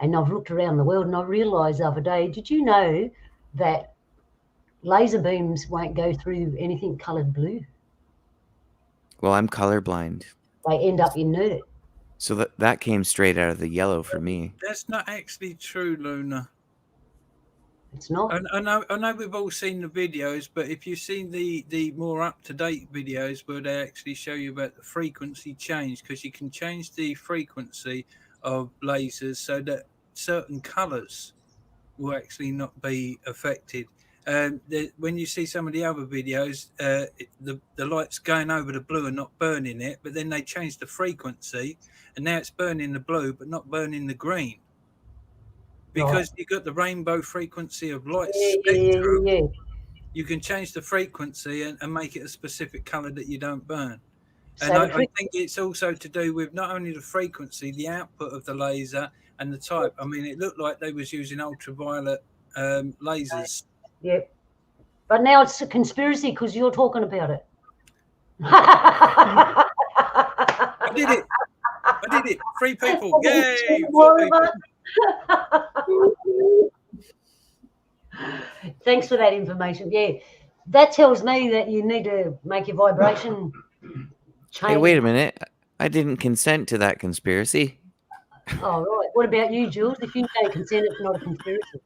And I've looked around the world and I realized the other day, did you know that laser beams won't go through anything colored blue? Well, I'm colorblind. They end up inert. So that came straight out of the yellow for me. That's not actually true, Luna. It's not. I know we've all seen the videos, but if you've seen the more up-to-date videos where they actually show you about the frequency change, because you can change the frequency of lasers so that certain colors will actually not be affected. When you see some of the other videos, the light's going over the blue and not burning it, but then they change the frequency and now it's burning the blue but not burning the green. Because you've got the rainbow frequency of light spectrum, you can change the frequency and make it a specific color that you don't burn. And I think it's also to do with not only the frequency, the output of the laser and the type. I mean, it looked like they was using ultraviolet lasers. Yep. But now it's a conspiracy because you're talking about it. I did it. 3 people. Yay! 4 people. Thanks for that information. Yeah, that tells me that you need to make your vibration change. Hey, wait a minute. I didn't consent to that conspiracy. Oh, right. What about you, Jules? If you don't consent, it's not a conspiracy.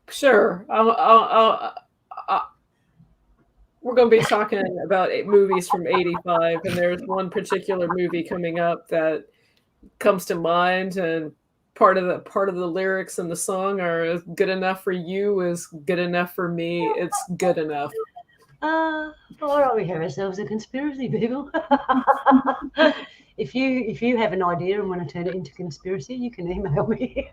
Sure. We're going to be talking about movies from '85, and there's one particular movie coming up that comes to mind, and part of the lyrics in the song are "Good enough for you is good enough for me. It's good enough." All right, we have ourselves a conspiracy, people. If you have an idea and want to turn it into conspiracy, you can email me.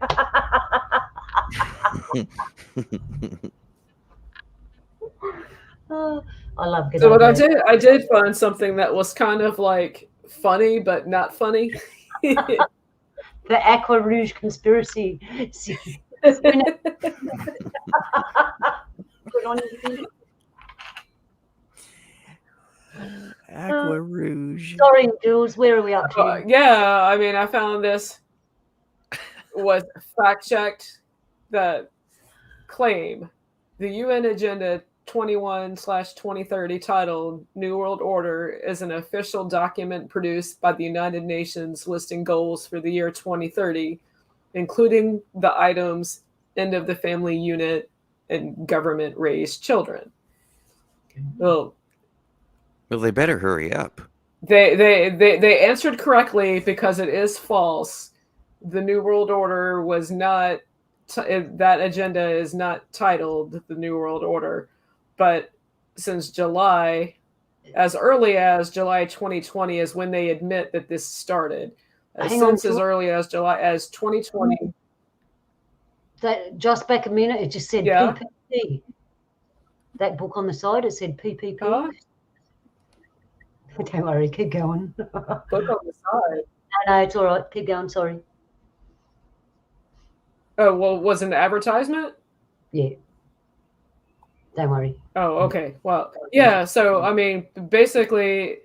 I love good. So what I did find something that was kind of like funny but not funny. The Aqua Rouge conspiracy. Good on you. Aqua Rouge. Sorry, Jules. Where are we up to? Yeah, I mean, I found this was fact checked that claim the UN agenda 21/2030 titled New World Order is an official document produced by the United Nations listing goals for the year 2030, including the items end of the family unit and government raised children. Well, they better hurry up. They answered correctly because it is false. The New World Order was not, that agenda is not titled the New World Order. But since July, as early as July 2020 is when they admit that this started. Since as early as July, as 2020. That just back a minute, it just said PPP. That book on the side, it said PPP. Huh? Don't worry, keep going. Book on the side. No, it's all right. Keep going. Sorry. Oh, well, was it an advertisement? Yeah. Don't worry. Oh, okay. Well, yeah. So, I mean, basically,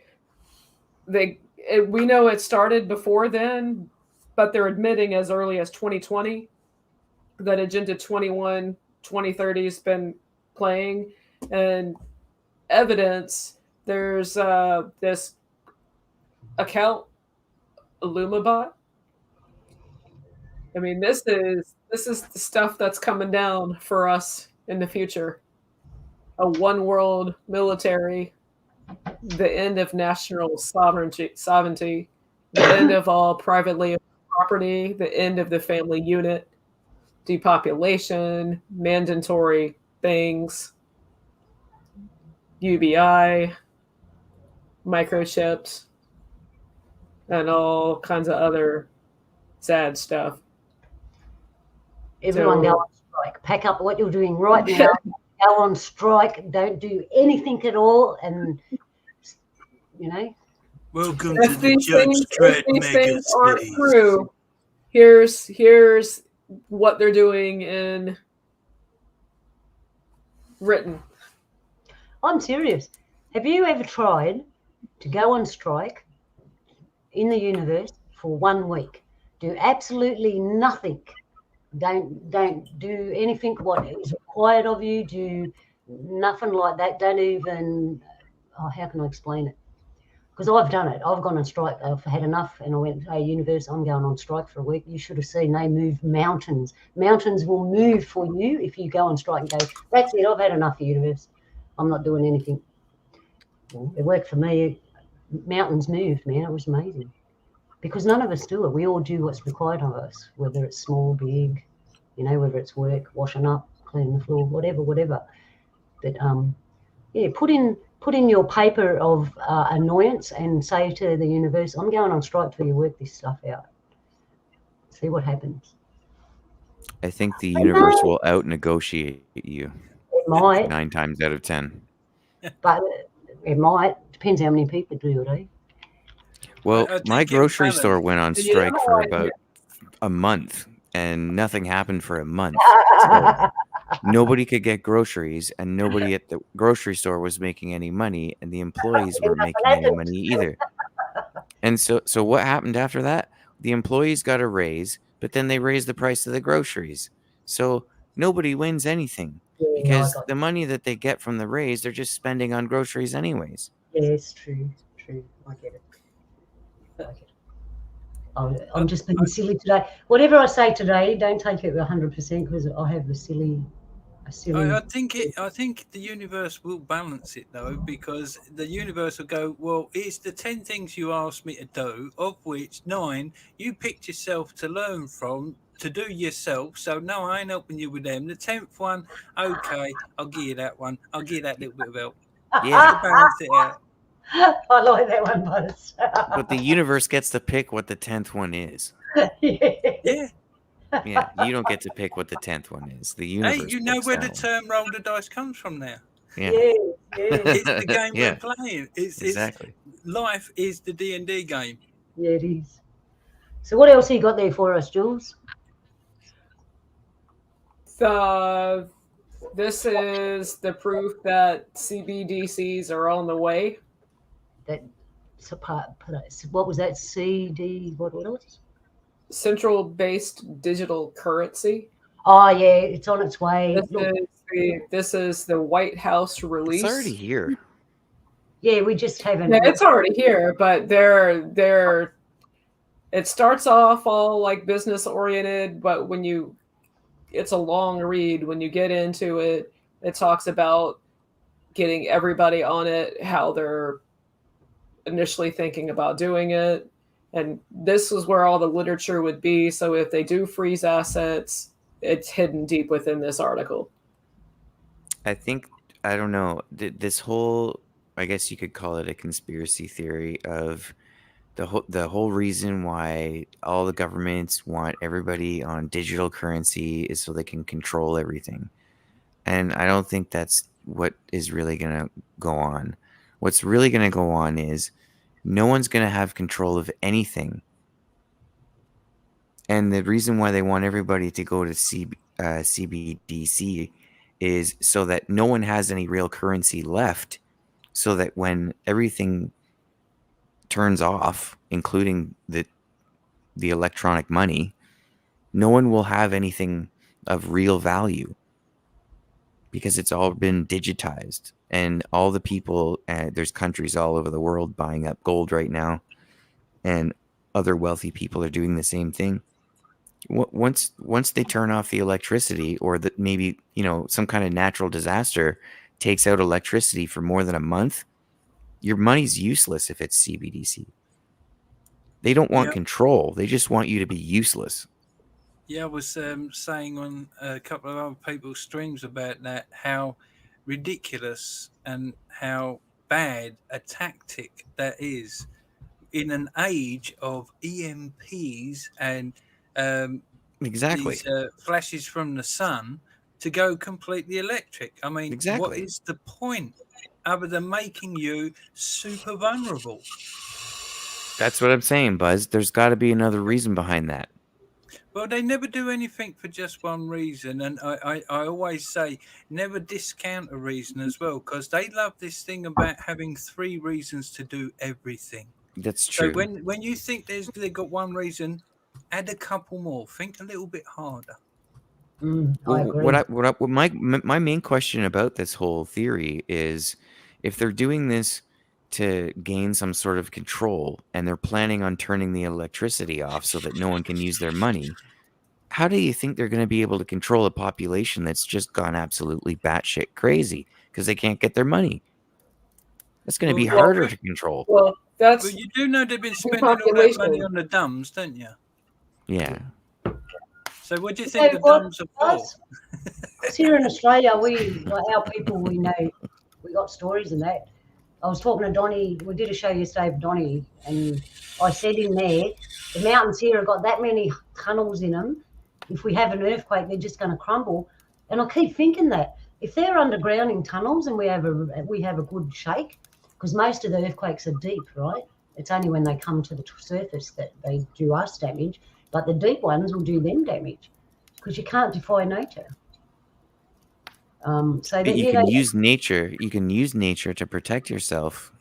we know it started before then, but they're admitting as early as 2020 that Agenda 21 2030 has been playing, and evidence. There's this account, Illumabot. I mean, this is the stuff that's coming down for us in the future. A one world military, the end of national sovereignty, the end of all privately owned property, the end of the family unit, depopulation, mandatory things, UBI, microchips, and all kinds of other sad stuff. Everyone go on strike. Pack up what you're doing right now. Go on strike. Don't do anything at all. And, you know. Welcome to the Judge Dredd mega cities. True, here's what they're doing in written. I'm serious. Have you ever tried to go on strike in the universe for 1 week? Do absolutely nothing. Don't do anything what is required of you. Do nothing like that. Don't even, how can I explain it? Because I've done it. I've gone on strike. I've had enough, and I went, hey, universe, I'm going on strike for a week. You should have seen they move mountains. Mountains will move for you if you go on strike and go, that's it, I've had enough, universe. I'm not doing anything. Well, it worked for me. Mountains moved, man. It was amazing. Because none of us do it. We all do what's required of us, whether it's small, big, you know, whether it's work, washing up, cleaning the floor, whatever. But put in your paper of annoyance and say to the universe, I'm going on strike till you work this stuff out. See what happens. I think the universe will out-negotiate you. It might. 9 times out of 10. But it might. Depends how many people do it, eh? Well, my grocery store went on strike for about a month, and nothing happened for a month. So nobody could get groceries, and nobody at the grocery store was making any money, and the employees weren't making any money either. And so what happened after that? The employees got a raise, but then they raised the price of the groceries. So nobody wins anything because the money that they get from the raise, they're just spending on groceries anyways. Yes, true. I get it. I'm just being silly today. Whatever I say today, don't take it 100% because I have a silly. I think the universe will balance it though, because the universe will go, well, it's the 10 things you asked me to do, of which 9 you picked yourself to learn from, to do yourself. So no, I ain't helping you with them. The 10th one, okay, I'll give you that one. I'll give you that little bit of help. Yeah, balance it out. I like that one, Buzz. But the universe gets to pick what the 10th one is. Yeah. Yeah, you don't get to pick what the 10th one is. The universe. Hey, you know where the term "roll the dice" comes from now. Yeah. It's the game we're playing. Exactly. Life is the D&D game. Yeah, it is. So what else you got there for us, Jules? This is the proof that CBDCs are on the way. What was that? CD? What else? Central-based digital currency. Oh yeah, it's on its way. This is the White House It's release. already here. Yeah, we just haven't. Yeah, it's already here, but it starts off all like business oriented, but it's a long read. When you get into it, it talks about getting everybody on it, how they're initially thinking about doing it. And this is where all the literature would be. So if they do freeze assets, it's hidden deep within this article. I think, I don't know, this whole, I guess you could call it a conspiracy theory of the whole reason why all the governments want everybody on digital currency is so they can control everything. And I don't think that's what is really going to go on. What's really going to go on is no one's going to have control of anything. And the reason why they want everybody to go to CBDC is so that no one has any real currency left, so that when everything turns off, including the electronic money, no one will have anything of real value because it's all been digitized. And all the people, there's countries all over the world buying up gold right now, and other wealthy people are doing the same thing. Once they turn off the electricity, or that maybe, some kind of natural disaster takes out electricity for more than a month, your money's useless if it's CBDC. They don't want control. They just want you to be useless. Yeah, I was saying on a couple of other people's streams about that, how ridiculous and how bad a tactic that is in an age of EMPs and exactly these flashes from the sun to go completely electric. I mean, exactly. What is the point other than making you super vulnerable? That's what I'm saying, Buzz. There's got to be another reason behind that. Well, they never do anything for just one reason. And I always say never discount a reason as well, because they love this thing about having 3 reasons to do everything. That's true. So when you think they've got one reason, add a couple more. Think a little bit harder. I agree. My main question about this whole theory is, if they're doing this to gain some sort of control and they're planning on turning the electricity off so that no one can use their money, how do you think they're going to be able to control a population that's just gone absolutely batshit crazy because they can't get their money? That's going to be harder to control. Well, you do know they've been spending all that money on the dumbs, don't you? Yeah. So what do you think the dumbs are for? Because here in Australia, our people, we know, we got stories and that. I was talking to Donnie. We did a show yesterday with Donnie, and I said in there, the mountains here have got that many tunnels in them. If we have an earthquake, they're just going to crumble. And I keep thinking that if they're underground in tunnels and we have a good shake, because most of the earthquakes are deep, right? It's only when they come to the surface that they do us damage. But the deep ones will do them damage because you can't defy nature. So that you can use nature. You can use nature to protect yourself.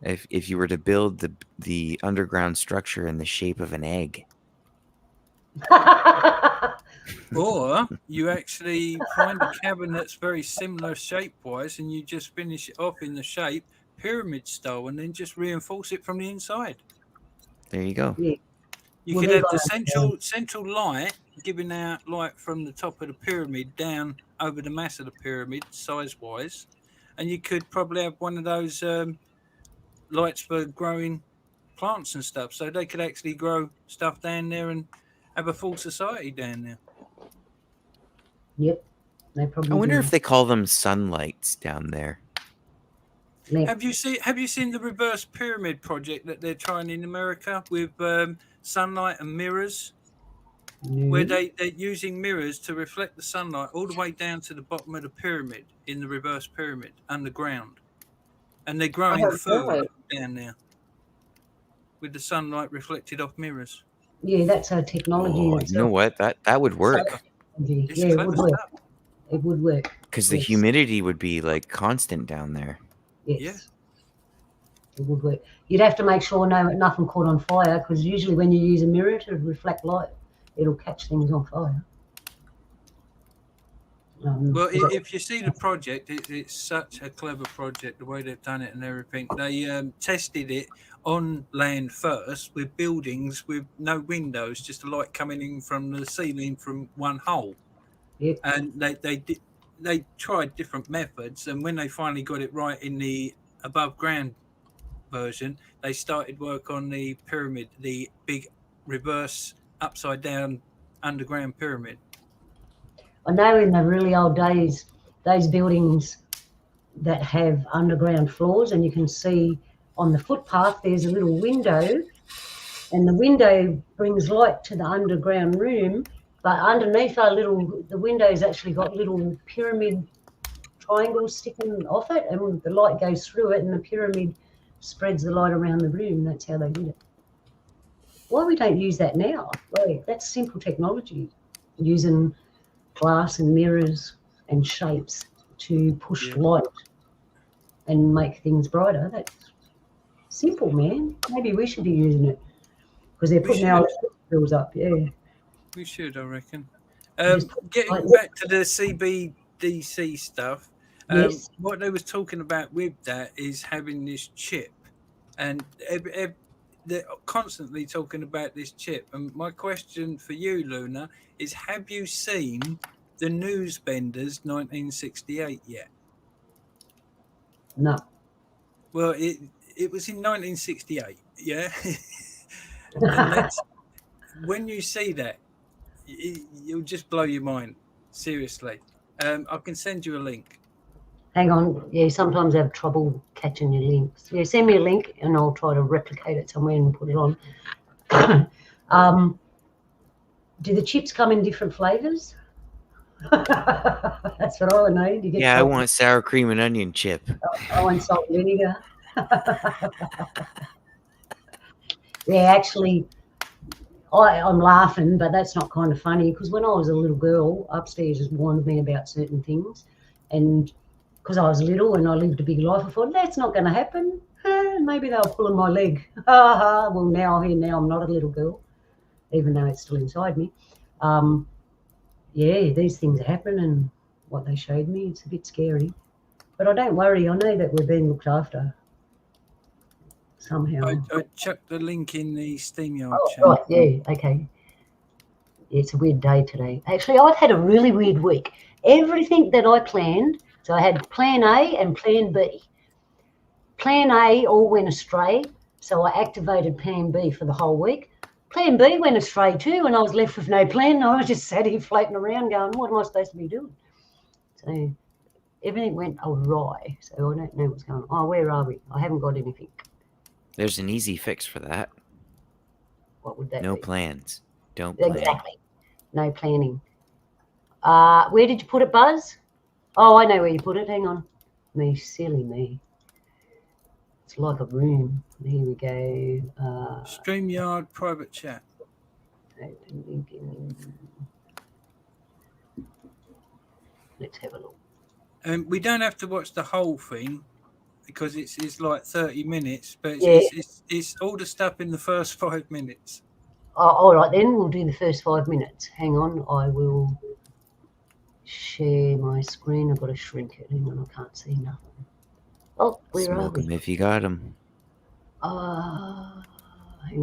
If you were to build the underground structure in the shape of an egg, or you actually find a cabin that's very similar shape-wise, and you just finish it off in the shape pyramid style, and then just reinforce it from the inside. There you go. Yeah. You could have the central light giving out light from the top of the pyramid down over the mass of the pyramid, size-wise, and you could probably have one of those lights for growing plants and stuff, so they could actually grow stuff down there and have a full society down there. Yep, they probably. I wonder if they call them sunlights down there. Yeah. Have you seen the reverse pyramid project that they're trying in America with sunlight and mirrors? Where they're using mirrors to reflect the sunlight all the way down to the bottom of the pyramid in the reverse pyramid underground. And they're growing food down there with the sunlight reflected off mirrors. Yeah, that's our technology. Oh, you know what? That would work. Yeah, it would work. It would work. Because the humidity would be like constant down there. Yes. Yeah. It would work. You'd have to make sure nothing caught on fire, because usually when you use a mirror to reflect light, it'll catch things on fire. Well, if you see the project, it's such a clever project, the way they've done it and everything. They tested it on land first with buildings with no windows, just a light coming in from the ceiling from one hole. Yep. And they tried different methods, and when they finally got it right in the above ground version, they started work on the pyramid, the big reverse upside down underground pyramid. I know in the really old days, those buildings that have underground floors, and you can see on the footpath there's a little window, and the window brings light to the underground room, but underneath the window's actually got little pyramid triangles sticking off it, and the light goes through it, and the pyramid spreads the light around the room. That's how they did it. Why we don't use that now? Well, that's simple technology, using glass and mirrors and shapes to push light and make things brighter. That's simple, man. Maybe we should be using it because they're putting our bills up. Yeah, we should, I reckon. Getting back to the CBDC stuff, yes. What they was talking about with that is having this chip, and they're constantly talking about this chip. And my question for you, Luna, is: have you seen the Newsbenders 1968 yet? No. Well, it was in 1968, yeah. And that's, when you see that, you'll just blow your mind. Seriously, I can send you a link. Hang on. Yeah, sometimes I have trouble catching your links. Yeah, send me a link and I'll try to replicate it somewhere and put it on. Do the chips come in different flavors? That's what I want to know. Do you get I want sour cream and onion chip. I want salt and vinegar. Yeah, actually, I'm laughing, but that's not kind of funny because when I was a little girl, upstairs has warned me about certain things, and because I was little and I lived a big life, I thought that's not going to happen. Maybe they were pulling my leg. Well, now I'm not a little girl, even though it's still inside me. Yeah, these things happen, and what they showed me, it's a bit scary. But I don't worry. I know that we're being looked after somehow. I chucked the link in the SteamYard channel. Right, yeah, okay. Yeah, it's a weird day today. Actually, I've had a really weird week. Everything that I planned, so I had plan A and plan B. Plan A all went astray, so I activated plan B for the whole week. Plan B went astray too, and I was left with no plan. I was just sat here floating around going, what am I supposed to be doing? So everything went awry, so I don't know what's going on. Oh, where are we? I haven't got anything. There's an easy fix for that. What would that be? No plans. Don't plan. Exactly. No planning. Where did you put it, Buzz? Oh, I know where you put it. Hang on. Me, silly me. It's like a room. Here we go. StreamYard private chat. Open link in. Let's have a look. We don't have to watch the whole thing because it's like 30 minutes, but it's all the stuff in the first 5 minutes. Oh, all right, then we'll do the first 5 minutes. Hang on, I will share my screen. I've got to shrink it. Hang on, I can't see nothing. Oh, where are we? If you got them. Hang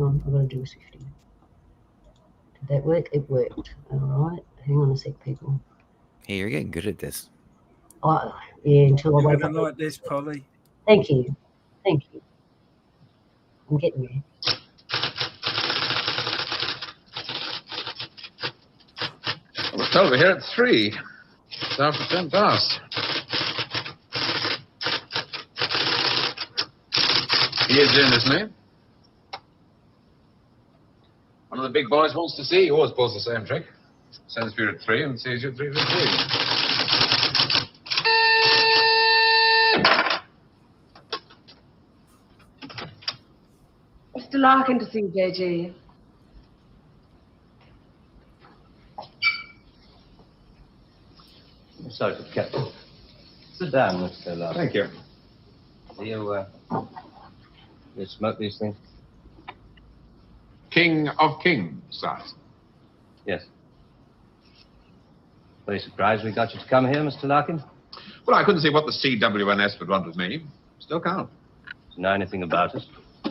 on, I've got to do a 50. Did that work? It worked. All right, hang on a sec, people. Hey, you're getting good at this. Yeah, until I wake up. Like this, Polly. Thank you. Thank you. I'm getting there. I was told we're here at 3. It's after 10 past. He is doing this, mate. One of the big boys wants to see. He always pulls the same trick. Sends you at 3 and sees you at 3:15. Mr. Larkin to see JG. Sorry, Captain. Sit down, Mr. Larkin. Thank you. Do you smoke these things? King of Kings, sir. Yes. Very surprised we got you to come here, Mr. Larkin. Well, I couldn't see what the CWNS would want with me. Still can't. Know anything about us?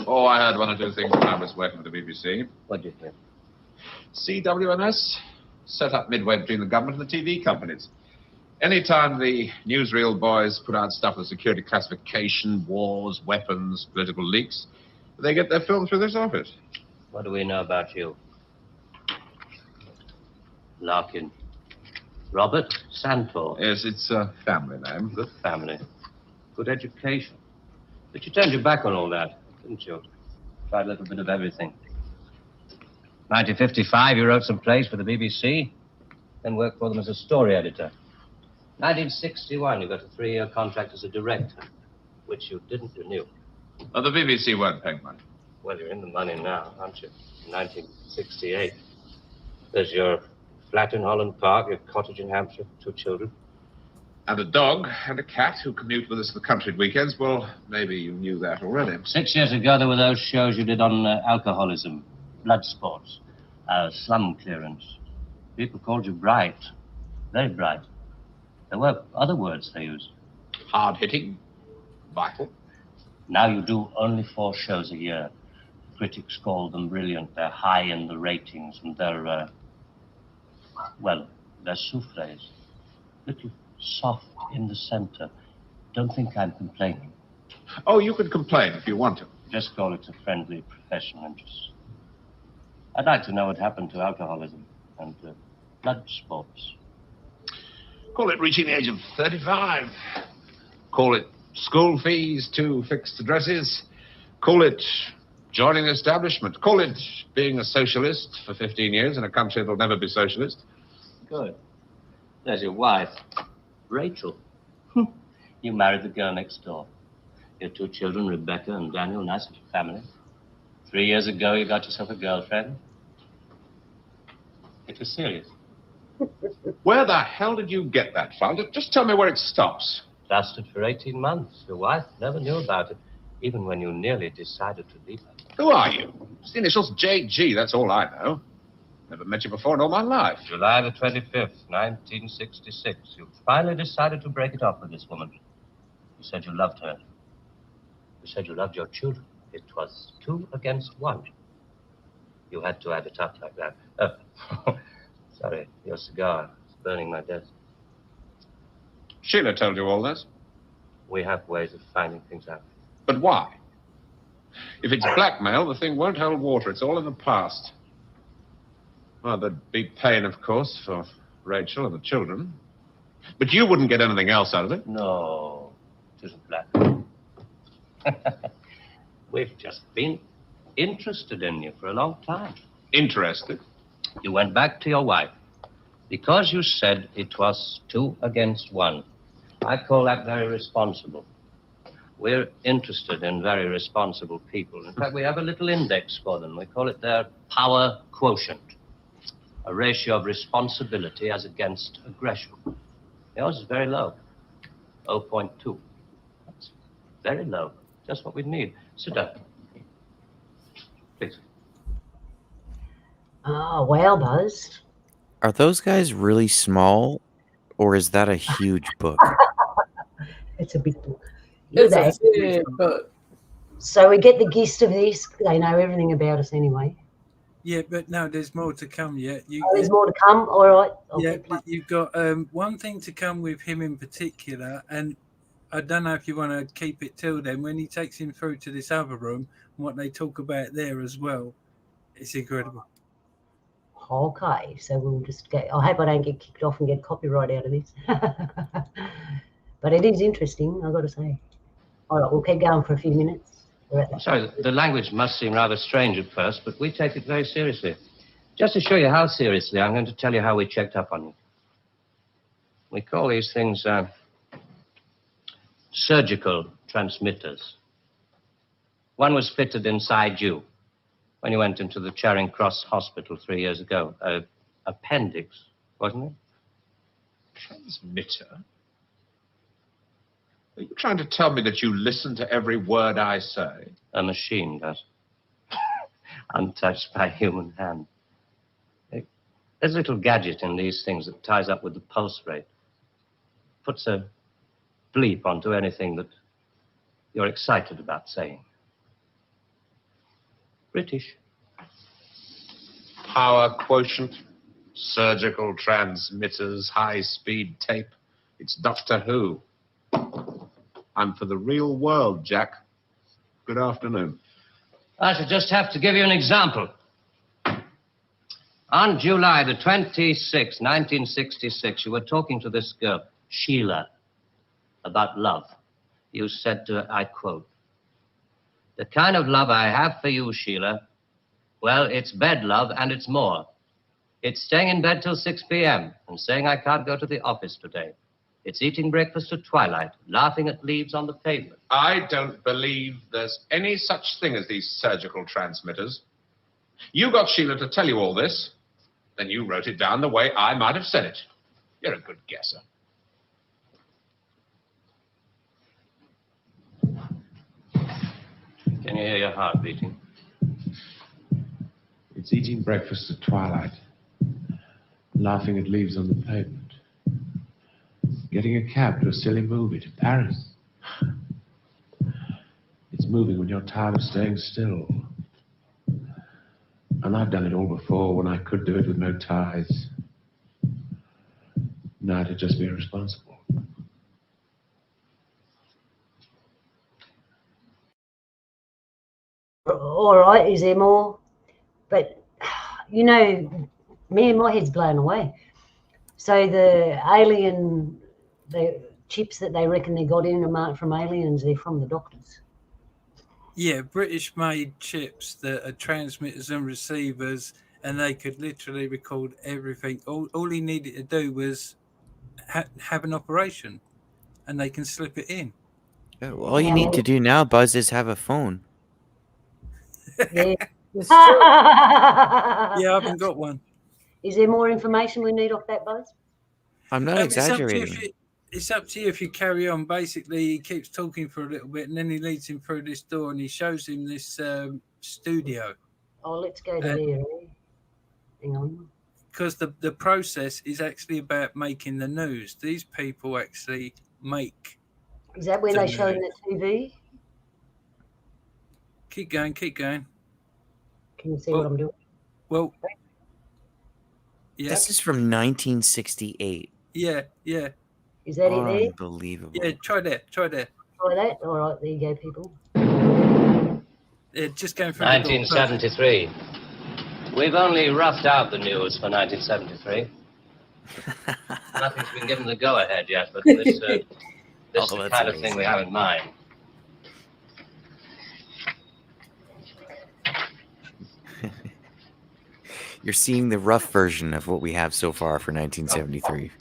Oh, I heard one or two things when I was working with the BBC. What'd you hear? CWNS, set up midway between the government and the TV companies. Anytime the newsreel boys put out stuff with security classification, wars, weapons, political leaks, they get their film through this office. What do we know about you? Larkin. Robert Santor. Yes, it's a family name. Good family. Good education. But you turned your back on all that, didn't you? Tried a little bit of everything. 1955, you wrote some plays for the BBC, then worked for them as a story editor. 1961, you got a 3-year contract as a director, which you didn't renew. Oh, the BBC weren't paying money. Well, you're in the money now, aren't you? 1968. There's your flat in Holland Park, your cottage in Hampshire, 2 children. And a dog and a cat who commute with us to the country at weekends. Well, maybe you knew that already. 6 years ago, there were those shows you did on alcoholism, blood sports, slum clearance. People called you bright, very bright. There were other words they used. Hard-hitting, vital. Now you do only 4 shows a year. Critics call them brilliant. They're high in the ratings, and they're, they're souffles. Little soft in the center. Don't think I'm complaining. Oh, you can complain if you want to. Just call it a friendly professional interest. I'd like to know what happened to alcoholism and blood sports. Call it reaching the age of 35. Call it school fees, 2 fixed addresses. Call it joining the establishment. Call it being a socialist for 15 years in a country that'll never be socialist. Good. There's your wife, Rachel. You married the girl next door. Your 2 children, Rebecca and Daniel, nice little family. 3 years ago, you got yourself a girlfriend. It was serious. Where the hell did you get that from? Just tell me where it stops. Lasted for 18 months. Your wife never knew about it, even when you nearly decided to leave her. Who are you? It's the initials JG, that's all I know. Never met you before in all my life. July the 25th, 1966. You finally decided to break it off with this woman. You said you loved her. You said you loved your children. It was 2 against 1. You had to add it up like that. Sorry, your cigar is burning my desk. Sheila told you all this? We have ways of finding things out. But why? If it's blackmail, the thing won't hold water. It's all in the past. Well, there'd be pain, of course, for Rachel and the children. But you wouldn't get anything else out of it. No, it isn't blackmail. We've just been interested in you for a long time. Interested? You went back to your wife because you said it was 2 against 1. I call that very responsible. We're interested in very responsible people. In fact, we have a little index for them. We call it their power quotient, a ratio of responsibility as against aggression. Yours is very low, 0.2. That's very low, just what we need. Sit down, please. Oh, wow, Buzz. Are those guys really small, or is that a huge book? It's a big book. It's Yeah, a big book. so we get the gist of this. They know everything about us anyway. Yeah, but no, there's more to come yet. There's more to come. All right. Yeah, you've got one thing to come with him in particular, and I don't know if you want to keep it till then. When he takes him through to this other room, and what they talk about there as well, it's incredible. Okay, so we'll just get. I hope I don't get kicked off and get copyright out of this. But it is interesting, I've got to say. All right, we'll keep going for a few minutes. Sorry, the language must seem rather strange at first, but we take it very seriously. Just to show you how seriously, I'm going to tell you how we checked up on you. We call these things surgical transmitters. One was fitted inside you when you went into the Charing Cross Hospital 3 years ago. Appendix, wasn't it? Transmitter? Are you trying to tell me that you listen to every word I say? A machine does. Untouched by human hand. There's a little gadget in these things that ties up with the pulse rate. Puts a bleep onto anything that you're excited about saying. British. Power quotient, surgical transmitters, high-speed tape. It's Doctor Who. I'm for the real world, Jack. Good afternoon. I should just have to give you an example. On July the 26th, 1966, you were talking to this girl, Sheila, about love. You said to her, I quote, "The kind of love I have for you, Sheila, well, it's bed love and it's more. It's staying in bed till 6 p.m. and saying I can't go to the office today. It's eating breakfast at twilight, laughing at leaves on the pavement." I don't believe there's any such thing as these surgical transmitters. You got Sheila to tell you all this, then you wrote it down the way I might have said it. You're a good guesser. Can you hear your heart beating? It's eating breakfast at twilight, laughing at leaves on the pavement, getting a cab to a silly movie to Paris. It's moving when you're tired of staying still. And I've done it all before when I could do it with no ties. Now it'd just be irresponsible. All right, is there more? But, you know, my head's blown away. So the alien, the chips that they reckon they got in are marked from aliens, they're from the doctors. Yeah, British made chips that are transmitters and receivers, and they could literally record everything. All he needed to do was have an operation, and they can slip it in. All you need to do now, Buzz, is have a phone. Yeah. It's true. Yeah, I haven't got one. Is there more information we need off that, Buzz? I'm not exaggerating. It's up to you if you carry on. Basically, he keeps talking for a little bit, and then he leads him through this door, and he shows him this studio. Oh, let's go to there. Eh? Hang on. Because the process is actually about making the news. These people actually make. Is that where they show in the TV? Keep going, keep going. Can you see what I'm doing? Well, yeah. This is from 1968. Yeah. Is that it there? Unbelievable. Yeah, try that. Try that? All right, there you go, people. Yeah, just going through 1973. We've only roughed out the news for 1973. Nothing's been given the go-ahead yet, but this is the kind of thing we have in mind. You're seeing the rough version of what we have so far for 1973.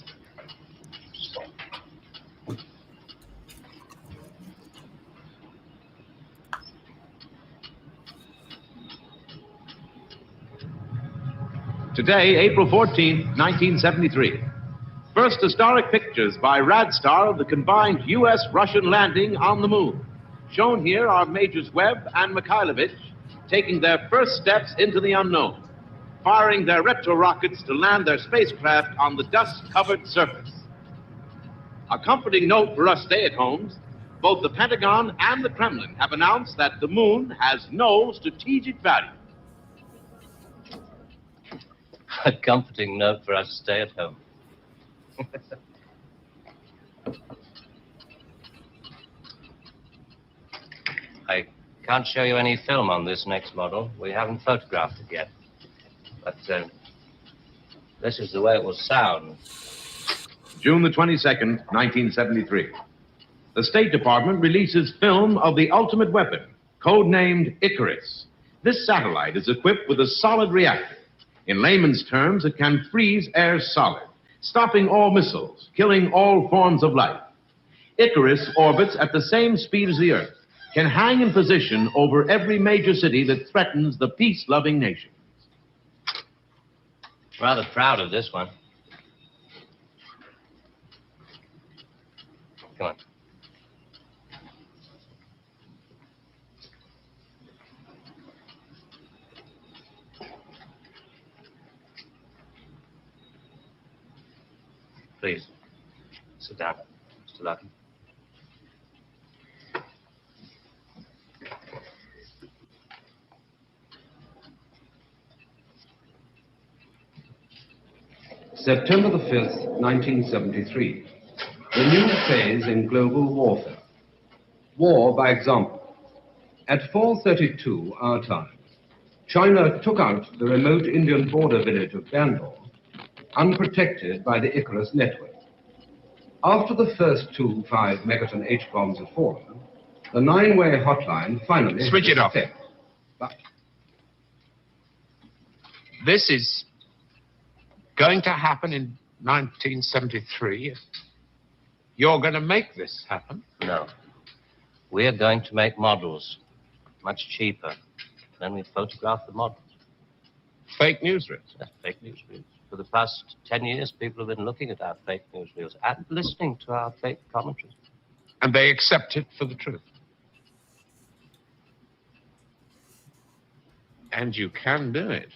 Today, April 14, 1973. First historic pictures by Radstar of the combined U.S.-Russian landing on the moon. Shown here are Majors Webb and Mikhailovich taking their first steps into the unknown, firing their retro rockets to land their spacecraft on the dust-covered surface. A comforting note for us stay-at-homes, both the Pentagon and the Kremlin have announced that the moon has no strategic value. A comforting note for us to stay at home. I can't show you any film on this next model. We haven't photographed it yet. But this is the way it will sound. June the 22nd, 1973. The State Department releases film of the ultimate weapon, codenamed Icarus. This satellite is equipped with a solid reactor. In layman's terms, it can freeze air solid, stopping all missiles, killing all forms of life. Icarus orbits at the same speed as the Earth, can hang in position over every major city that threatens the peace-loving nation. Rather proud of this one. Come on. Please, sit down, Mr. Larkin. September the 5th, 1973. The new phase in global warfare. War by example. At 4:32 our time, China took out the remote Indian border village of Bangalore, unprotected by the Icarus network. After the first 2 5-megaton H-bombs had fallen, the 9-way hotline finally Switch had it off. effect. But This is going to happen in 1973. You're going to make this happen. No. We're going to make models, much cheaper. Then we photograph the models. Fake news reels. That's fake news reels. For the past 10 years, people have been looking at our fake news reels and listening to our fake commentaries. And they accept it for the truth. And you can do it.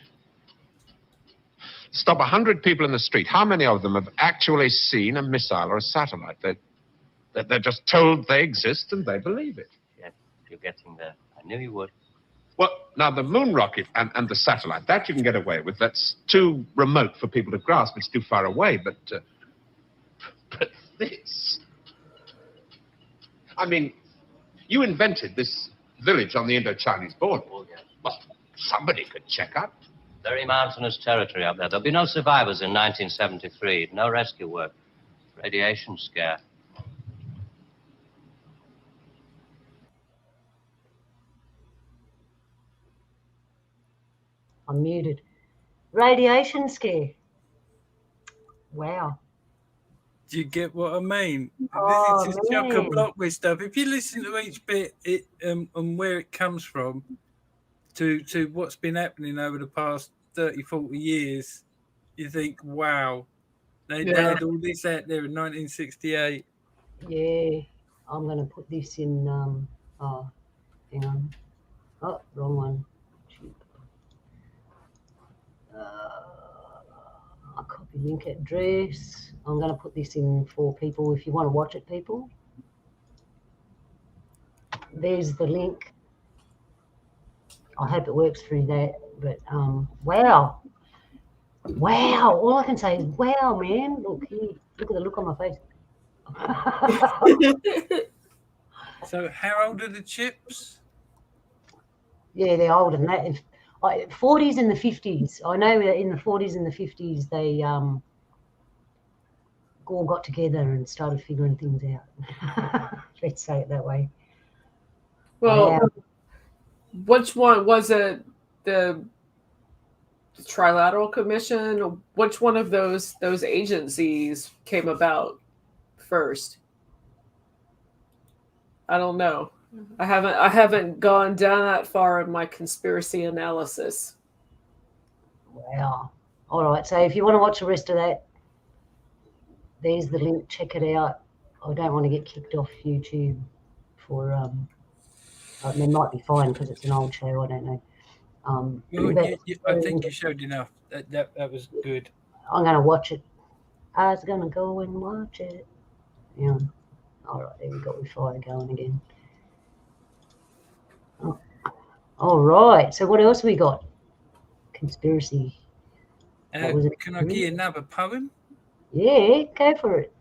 Stop 100 people in the street. How many of them have actually seen a missile or a satellite? They're just told they exist and they believe it. Yeah, you're getting there. I knew you would. Well, now the moon rocket and the satellite, that you can get away with. That's too remote for people to grasp. It's too far away. But this... I mean, you invented this village on the Indo-Chinese border. Oh, yes. Well, somebody could check up. Very mountainous territory up there. There'll be no survivors in 1973. No rescue work. Radiation scare. I'm muted. Radiation scare. Wow. Do you get what I mean? Oh, This is chock a man. block with stuff. If you listen to each bit, and where it comes from, to what's been happening over the past 30, 40 years, you think, wow, they had all this out there in 1968. Yeah. I'm going to put this in, oh, hang on. Oh, wrong one. I copy link address. I'm going to put this in for people if you want to watch it, people. There's the link. I hope it works through that. But wow. Wow. All I can say is wow, man. Look here. Look at the look on my face. So how old are the chips? Yeah, they're older than that. 40s and the 50s. I know that in the 40s and the 50s, they all got together and started figuring things out. Let's say it that way. Well, Wow. which one was it? The Trilateral Commission? Which one of those agencies came about first? I don't know. I haven't gone down that far in my conspiracy analysis. Wow. All right. So if you want to watch the rest of that, there's the link. Check it out. I don't want to get kicked off YouTube for it might be fine because it's an old show. I don't know. I think you showed enough. That was good. I'm going to watch it. I was going to go and watch it. Yeah. All right. There we go. With fire going again. Oh. All right. So what else we got? Conspiracy. Can I give you another poem? Yeah, go for it.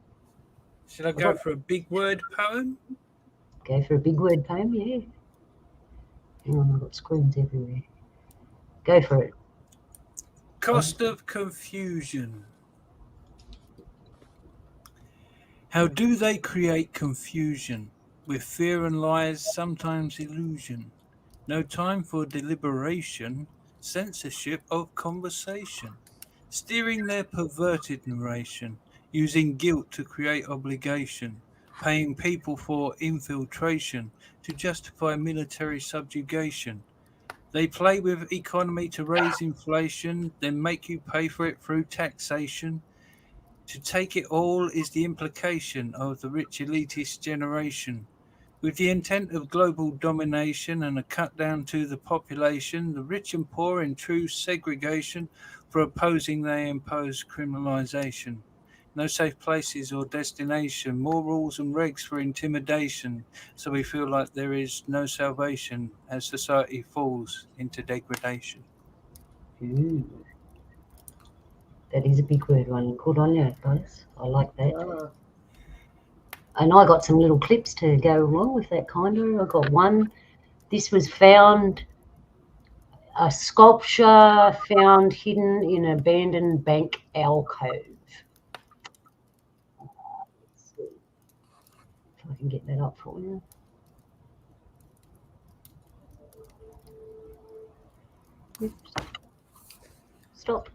Should I go for a big word poem? Go for a big word poem, yeah. Hang on, I've got screens everywhere. Go for it. Cost of confusion. How do they create confusion? With fear and lies, sometimes illusion. No time for deliberation, censorship of conversation. Steering their perverted narration, using guilt to create obligation. Paying people for infiltration to justify military subjugation. They play with economy to raise inflation, then make you pay for it through taxation. To take it all is the implication of the rich elitist generation. With the intent of global domination and a cut down to the population, the rich and poor in true segregation, for opposing they impose criminalization. No safe places or destination. More rules and regs for intimidation. So we feel like there is no salvation as society falls into degradation. Ooh. That is a big word one. Good on you, guys. I like that. And I got some little clips to go along with that kind of. I got one. This was found, a sculpture found hidden in an abandoned bank alcove. Let's see if I can get that up for you. Oops. Stop.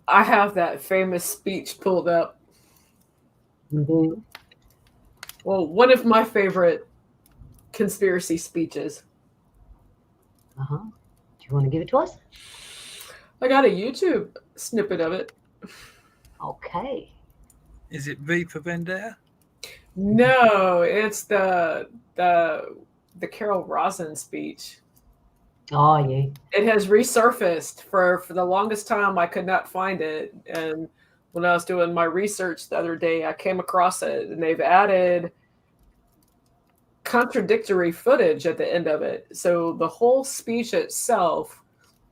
I have that famous speech pulled up. Mm-hmm. Well, one of my favorite conspiracy speeches. Uh-huh. Do you want to give it to us? I got a YouTube snippet of it. Okay. Is it V for Vendetta? No, it's the Carol Rosin speech. Oh, yeah. It has resurfaced for the longest time. I could not find it, and when I was doing my research the other day, I came across it, and they've added contradictory footage at the end of it. So the whole speech itself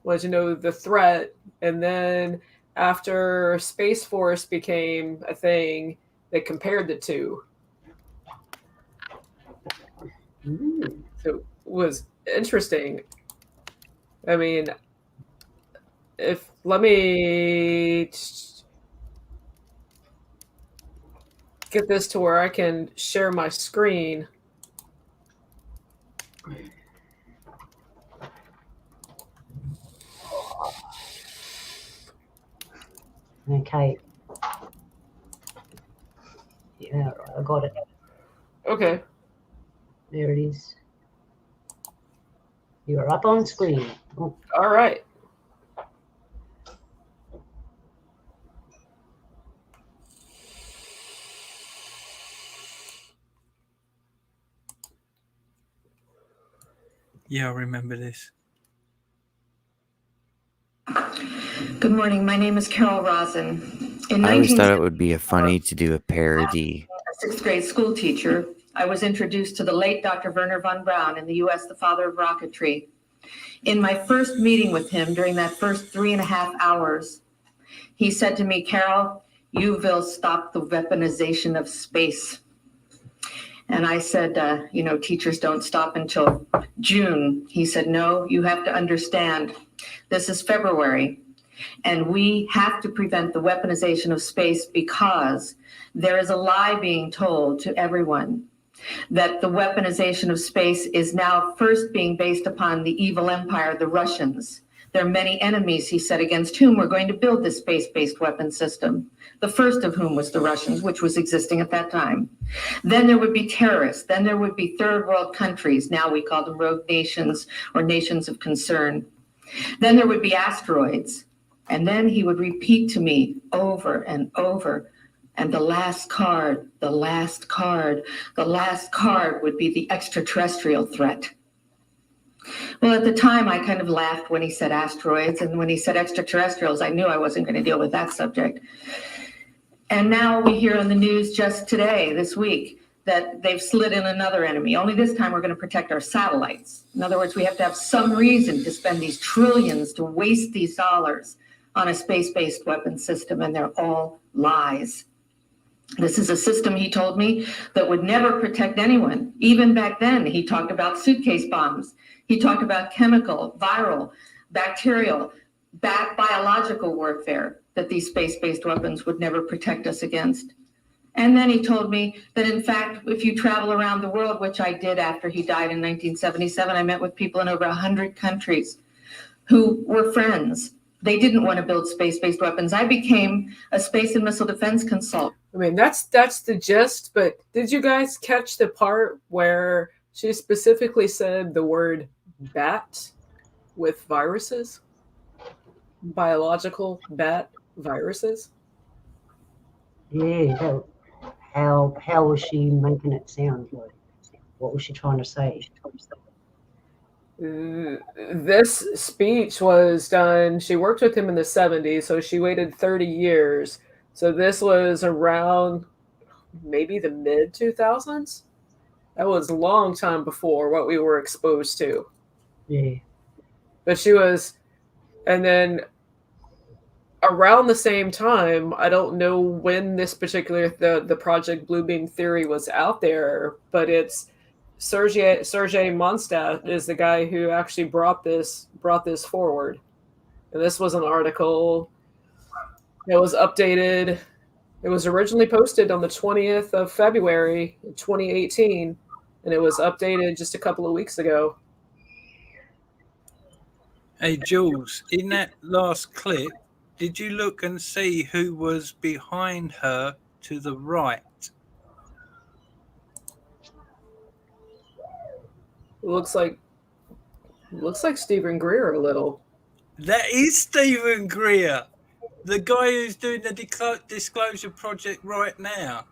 was, the threat, and then after Space Force became a thing, they compared the two. So it was interesting. I mean, let me get this to where I can share my screen. Okay. Yeah, I got it. Okay. There it is. You're up on screen. Oh. All right. Yeah, I remember this. Good morning. My name is Carol Rosin. I always thought it would be funny to do a parody. A sixth grade school teacher, I was introduced to the late Dr. Wernher von Braun, in the U.S., the father of rocketry. In my first meeting with him, during that first 3.5 hours, he said to me, Carol, you will stop the weaponization of space. And I said, teachers don't stop until June. He said, no, you have to understand, this is February, and we have to prevent the weaponization of space because there is a lie being told to everyone that the weaponization of space is now first being based upon the evil empire, the Russians. There are many enemies, he said, against whom we're going to build this space-based weapon system, the first of whom was the Russians, which was existing at that time. Then there would be terrorists. Then there would be third world countries. Now we call them rogue nations or nations of concern. Then there would be asteroids. And then he would repeat to me over and over, and the last card would be the extraterrestrial threat. Well, at the time, I kind of laughed when he said asteroids, and when he said extraterrestrials, I knew I wasn't going to deal with that subject. And now we hear on the news just today, this week, that they've slid in another enemy. Only this time we're going to protect our satellites. In other words, we have to have some reason to spend these trillions, to waste these dollars on a space-based weapon system, and they're all lies. This is a system, he told me, that would never protect anyone. Even back then, he talked about suitcase bombs. He talked about chemical, viral, bacterial, biological warfare, that these space-based weapons would never protect us against. And then he told me that, in fact, if you travel around the world, which I did after he died in 1977, I met with people in over 100 countries who were friends. They didn't want to build space-based weapons. I became a space and missile defense consultant. I mean, that's the gist, but did you guys catch the part where she specifically said the word bat with viruses? Biological bat viruses? Yeah, how was she making it sound like? What was she trying to say? This speech was done, she worked with him in the 70s, so she waited 30 years So this was around maybe the mid 2000s. That was a long time before what we were exposed to. Yeah. But she was, and then around the same time, I don't know when this particular the Project Bluebeam theory was out there, but it's Sergei Monstadt is the guy who actually brought this forward. And this was an article that was updated. It was originally posted on the 20th of February, 2018, and it was updated just a couple of weeks ago. Hey, Jules, in that last clip, did you look and see who was behind her to the right? Looks like Stephen Greer a little. That is Stephen Greer, the guy who's doing the disclosure project right now.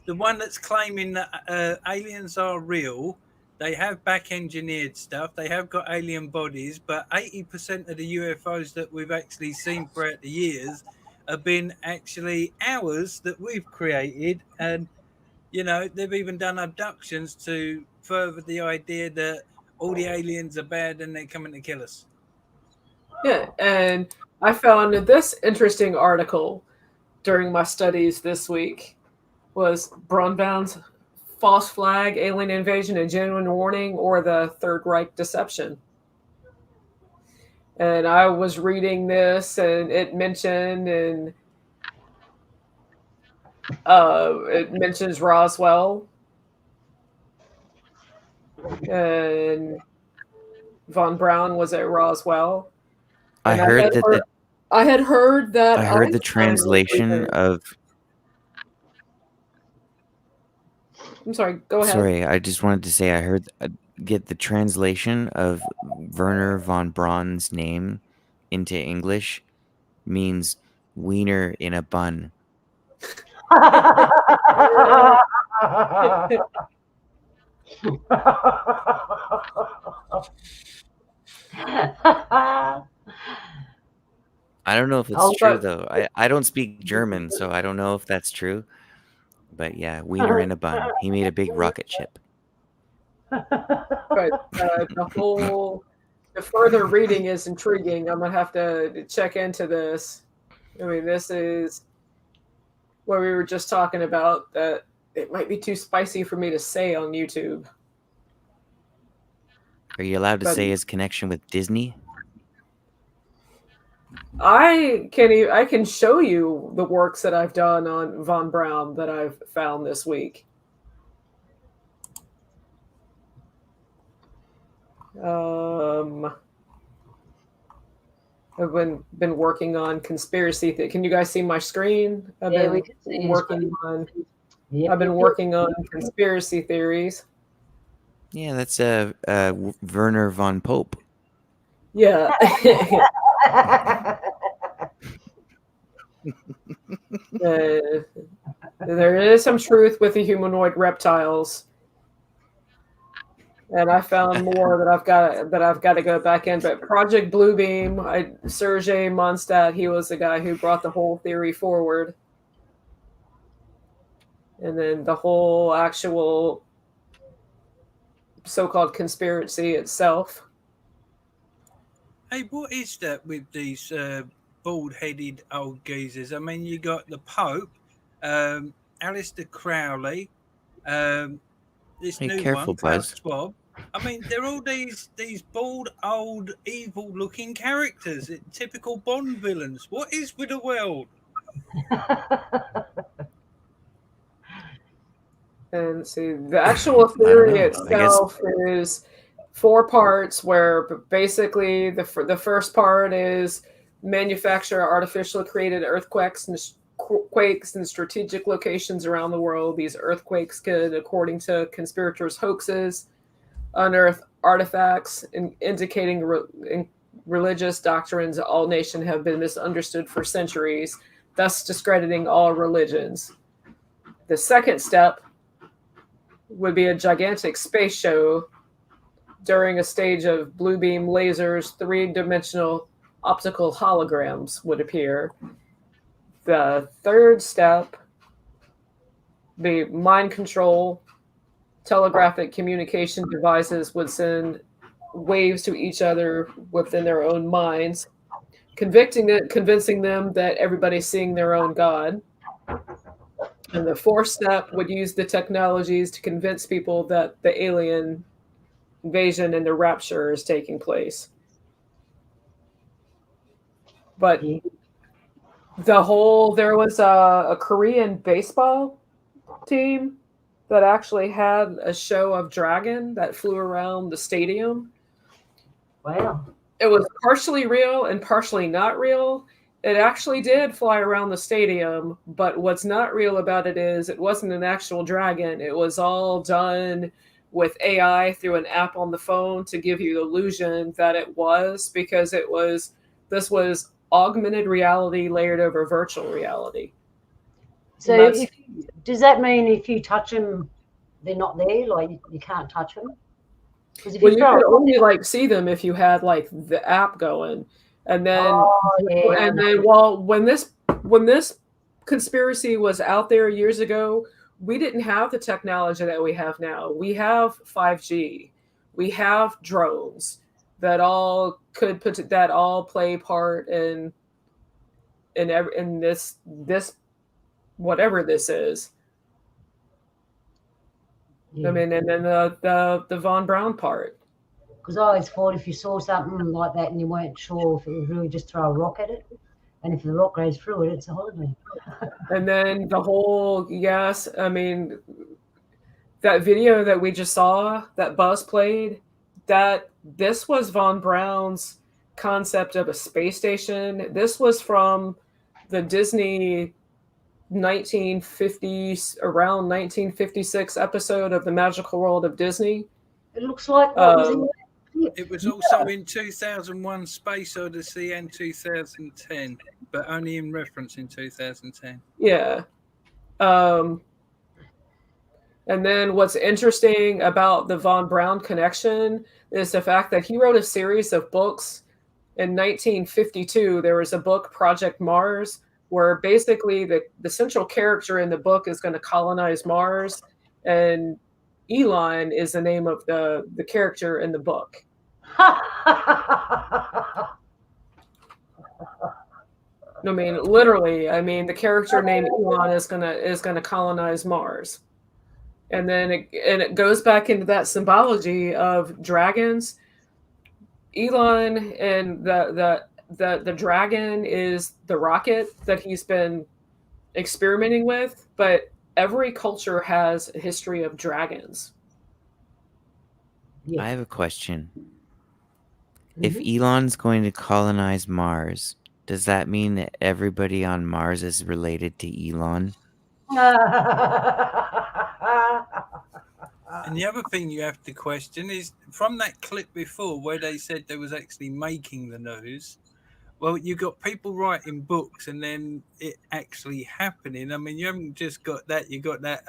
The one that's claiming that aliens are real. They have back-engineered stuff. They have got alien bodies, but 80% of the UFOs that we've actually seen throughout the years have been actually ours that we've created. And, you know, they've even done abductions to further the idea that all the aliens are bad and they're coming to kill us. Yeah, and I found this interesting article during my studies this week was Brunbaum's False Flag, Alien Invasion, a Genuine Warning, or the Third Reich Deception. And I was reading this, and it mentioned, and it mentions Roswell, and Von Braun was at Roswell. I heard that I had heard that. I heard the translation of. I'm sorry. Go ahead. Sorry, I just wanted to say I heard get the translation of Werner von Braun's name into English means wiener in a bun. I don't know if it's true though. I don't speak German, so I don't know if that's true. But yeah, wiener in a bun. He made a big rocket ship. But the further reading is intriguing. I'm gonna have to check into this. I mean, this is what we were just talking about. That it might be too spicy for me to say on YouTube. Are you allowed to say his connection with Disney? I can show you the works that I've done on Von Braun that I've found this week. I've been working on conspiracy. Can you guys see my screen? I've been working on. I've been working on conspiracy theories. Yeah, that's Werner von Pope. Yeah. There is some truth with the humanoid reptiles, and I found more that I've got to go back in. But Project Bluebeam, Sergei Monstadt, he was the guy who brought the whole theory forward, and then the whole actual so-called conspiracy itself. Hey, what is that with these bald-headed old geezers? I mean, you got the Pope, Aleister Crowley, this new careful, one, Klaus Buzz. Schwab. I mean, they're all these bald, old, evil-looking characters, typical Bond villains. What is with the world? And see, the actual theory itself is 4 parts, where basically the first part is manufacture artificially created earthquakes in strategic locations around the world. These earthquakes could, according to conspirators' hoaxes, unearth artifacts indicating religious doctrines all nations have been misunderstood for centuries, thus discrediting all religions. The second step would be a gigantic space show during a stage of blue beam lasers, 3-dimensional optical holograms would appear. the third step, the mind control, telegraphic communication devices would send waves to each other within their own minds, convincing them that everybody's seeing their own God. And the fourth step would use the technologies to convince people that the alien invasion and the rapture is taking place. But there was a Korean baseball team that actually had a show of dragon that flew around the stadium. Wow. It was partially real and partially not real. It actually did fly around the stadium, but what's not real about it is it wasn't an actual dragon. It was all done with AI through an app on the phone to give you the illusion that it was, because this was augmented reality layered over virtual reality. So does that mean if you touch them, they're not there? Like you can't touch them? Well, you could only like see them if you had like the app going, and then when this conspiracy was out there years ago, we didn't have the technology that we have now. We have 5G, we have drones that all play part in this whatever this is. Yeah. I mean, and then the Von Braun part. Because I always thought if you saw something like that and you weren't sure if it was really just throw a rock at it, and if the rock goes through it, it's a holiday. And then the whole, I mean, that video that we just saw, that Buzz played, that this was Von Braun's concept of a space station. This was from the Disney 1956 episode of The Magical World of Disney. It looks like it was also in 2001 Space Odyssey and 2010, but only in reference in 2010. Yeah. And then what's interesting about the Von Braun connection is the fact that he wrote a series of books. In 1952, there was a book, Project Mars, where basically the central character in the book is going to colonize Mars, and Elon is the name of the character in the book. I mean, literally. I mean, the character named Elon is gonna colonize Mars, and then it goes back into that symbology of dragons. Elon and the dragon is the rocket that he's been experimenting with, but every culture has a history of dragons. I have a question. If Elon's going to colonize Mars, does that mean that everybody on Mars is related to Elon? And the other thing you have to question is, from that clip before where they said they was actually making the news, well, you got people writing books and then it actually happening. I mean, you haven't just got that. You got that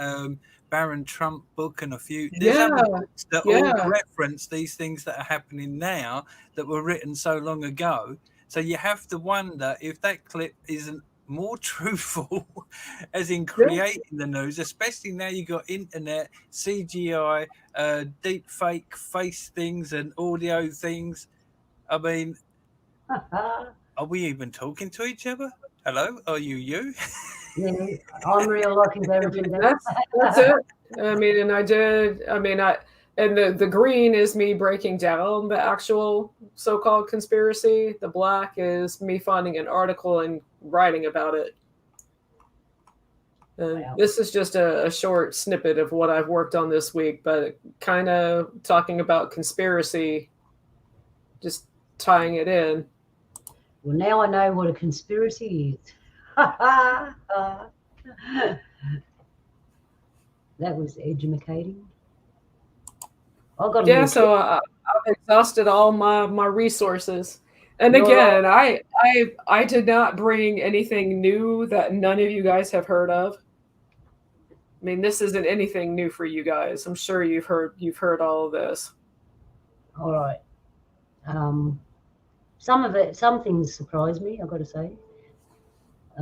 Baron Trump book and a few. There's other books that all reference these things that are happening now that were written so long ago. So you have to wonder if that clip isn't more truthful as in creating the news, especially now you got internet, CGI, deep fake face things and audio things. I mean, are we even talking to each other? Hello, are you? Yeah, I'm real lucky. That's it. I mean, and the green is me breaking down the actual so-called conspiracy. The black is me finding an article and writing about it. Wow. This is just a short snippet of what I've worked on this week, but kind of talking about conspiracy, just tying it in. Well, now I know what a conspiracy is. That was educating. So I've exhausted all my resources. And again, I did not bring anything new that none of you guys have heard of. I mean, this isn't anything new for you guys. I'm sure you've heard all of this. All right. Some things surprised me, I've got to say.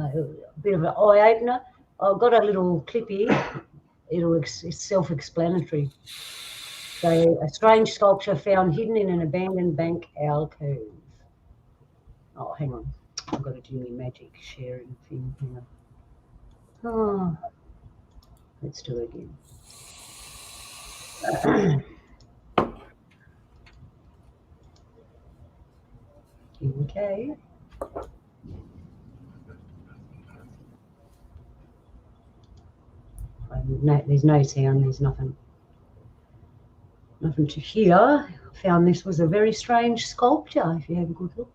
a bit of an eye opener. I've got a little clip here. It's self-explanatory. So, a strange sculpture found hidden in an abandoned bank alcove. Oh, hang on. I've got to do my magic sharing thing. Hang on. Oh, let's do it again. Okay. No, there's no sound, there's nothing to hear. I found this was a very strange sculpture, if you have a good look.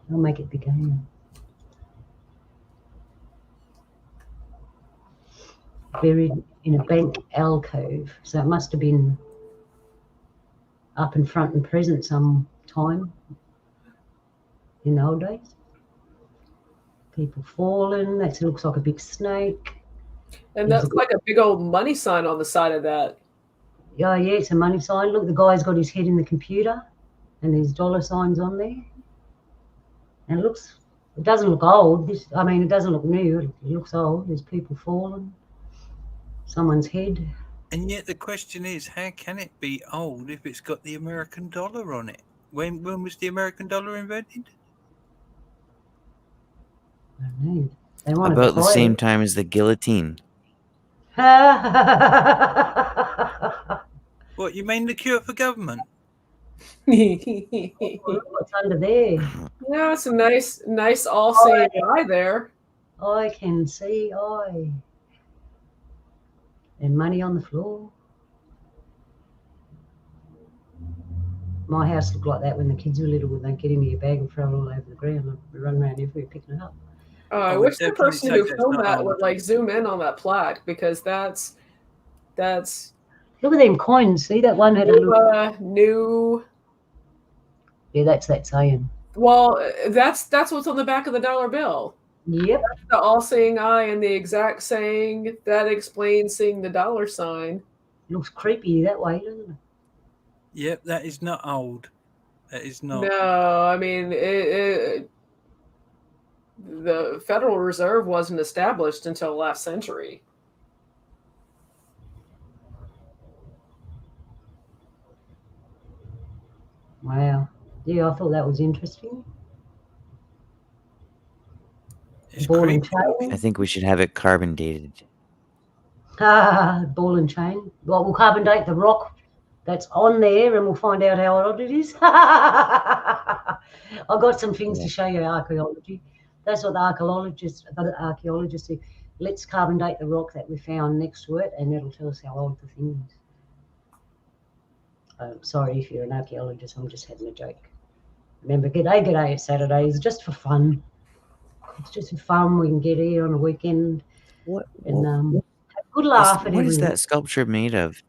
I'll make it bigger. Buried in a bank alcove. So it must have been up in front and present some time in the old days. People falling. That looks like a big snake. And that's like a big old money sign on the side of that. Yeah, it's a money sign. Look, the guy's got his head in the computer and there's dollar signs on there. And it doesn't look old. It doesn't look new. It looks old. There's people falling. Someone's head. And yet the question is, how can it be old if it's got the American dollar on it? When was the American dollar invented? I don't know. They want About the same time as the guillotine. What, you mean the cure for government? What's under there? Yeah, it's a nice all-seeing eye there. I can see eye. And money on the floor. My house looked like that when the kids were little. They'd get into your bag and throw it all over the ground and run around everywhere picking it up. I wish the person who filmed that would like zoom in on that plaque, because that's look at them coins. See, that one had a little new. Yeah, that's that saying. Well, that's what's on the back of the dollar bill. Yep. That's the all-seeing eye and the exact saying that explains seeing the dollar sign. Looks creepy that way, doesn't it? Yep, that is not old. That is not. No, I mean the Federal Reserve wasn't established until last century. Wow. Yeah, I thought that was interesting. Ball and chain. I think we should have it carbon dated. Ball and chain. Well, we'll carbon date the rock that's on there and we'll find out how old it is. I've got some things to show you, archaeology. That's what the archaeologists do. Let's carbon date the rock that we found next to it and it'll tell us how old the thing is. Sorry if you're an archaeologist, I'm just having a joke. Remember, Gday is Saturday. It's just for fun. It's just for fun. We can get here on a weekend and have a good laugh at everything. What is that sculpture made of?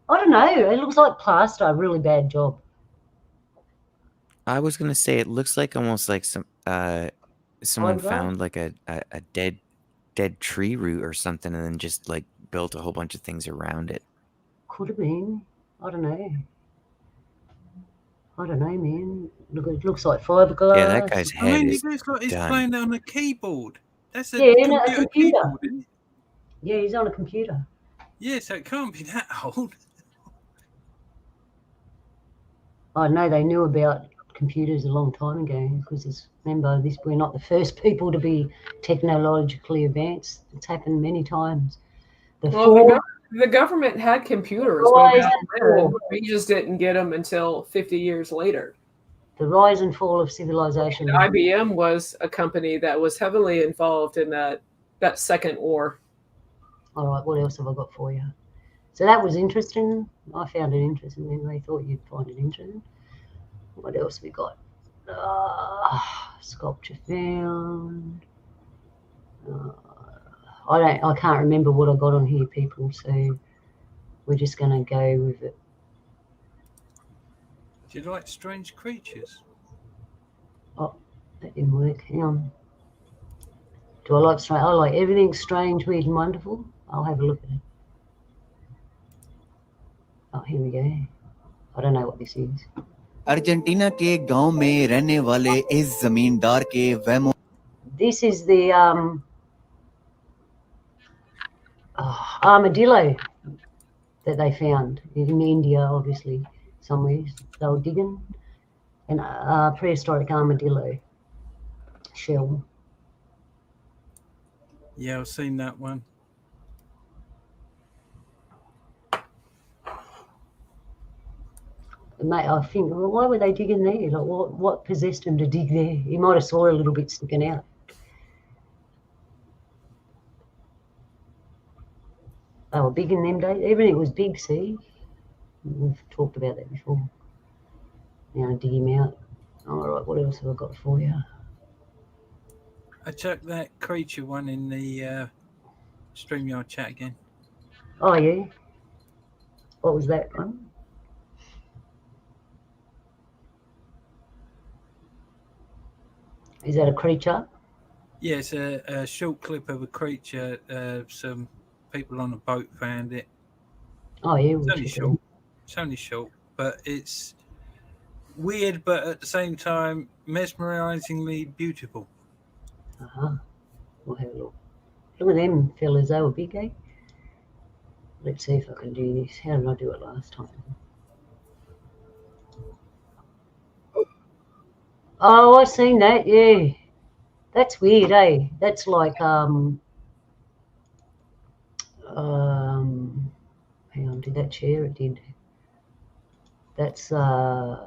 I don't know. It looks like plaster. A really bad job. I was gonna say it looks like almost like someone found like a dead tree root or something and then just like built a whole bunch of things around it. Could have been. I don't know. Man. Look, it looks like fiberglass. Yeah, that guy's head is it looks like he's done. playing on a keyboard. That's a computer. keyboard, isn't it? Yeah, he's on a computer. Yeah, so it can't be that old. I know they knew about computers a long time ago because remember, we're not the first people to be technologically advanced. It's happened many times. The government had computers, but we just didn't get them until 50 years later. The rise and fall of civilization. And IBM was a company that was heavily involved in that second war. All right, what else have I got for you? So that was interesting. I found it interesting, and they thought you'd find it interesting. What else have we got? Sculpture found. I can't remember what I got on here, people. So we're just going to go with it. Do you like strange creatures? Oh, that didn't work. Hang on. Do I like strange? I like everything strange, weird, and wonderful. I'll have a look at it. Oh, here we go. I don't know what this is. Argentina के गांव में रहने वाले इस जमींदार के वहमों This is the armadillo that they found in India, obviously, somewhere. They were digging an prehistoric armadillo shell. Yeah, I've seen that one. Mate, I think, well, why were they digging there? Like, what possessed them to dig there? He might have saw a little bit sticking out. They were big in them days. Everything was big, see? We've talked about that before. Now dig him out. All right, what else have I got for you? I checked that creature one in the StreamYard chat again. Oh, yeah? What was that one? Is that a creature? Yeah, it's a short clip of a creature. Some people on a boat found it. Oh, yeah. It's only short. It's only short, but it's weird, but at the same time, mesmerizingly beautiful. Uh-huh. We'll have a look. Look at them fellas, they were big, eh? Let's see if I can do this. How did I do it last time? Oh, I've seen that, yeah. That's weird, eh? That's like, hang on, did that share? It did. That's, oh,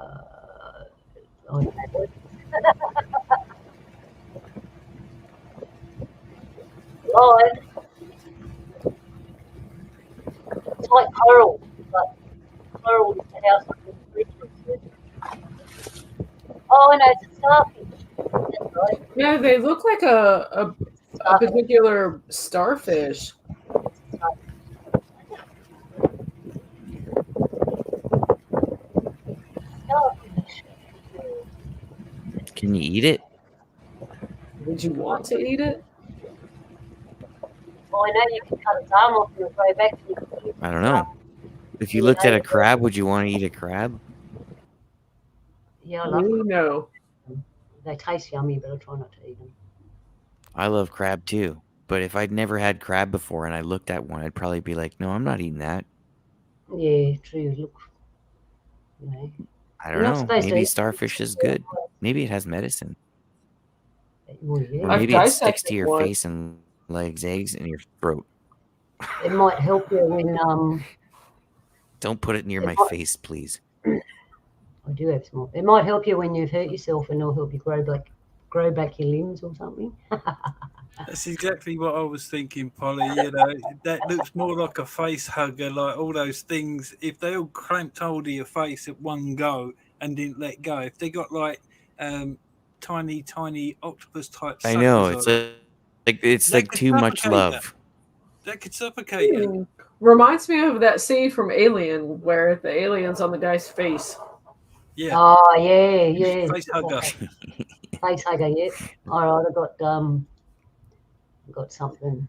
no. Live. It's like coral, but coral is the house of the creatures. Oh, no, it's a starfish. That's right. Yeah, they look like a particular starfish. Starfish. Can you eat it? Would you want to eat it? Well, I know you can cut its arm off and throw it back to you. I don't know. If you looked at a crab, would you want to eat a crab? Yeah, I love them. No. They taste yummy, but I try not to eat them. I love crab too. But if I'd never had crab before and I looked at one, I'd probably be like, no, I'm not eating that. Yeah, true. Look, you know. I don't know. Maybe starfish is good. Maybe it has medicine. Well, yeah. Or maybe it sticks to your face and lays eggs in your throat. It might help you when Don't put it near my face, please. I do have small. It might help you when you've hurt yourself, and it'll help you grow back your limbs or something. That's exactly what I was thinking, Polly. You know, that looks more like a face hugger, like all those things. If they all clamped hold of your face at one go and didn't let go, if they got like tiny octopus type. I know it's like too much love. That could suffocate you. Reminds me of that scene from Alien where the alien's on the guy's face. Yeah. Oh yeah. Face hugger. Face hugger, yeah. All right, I got something.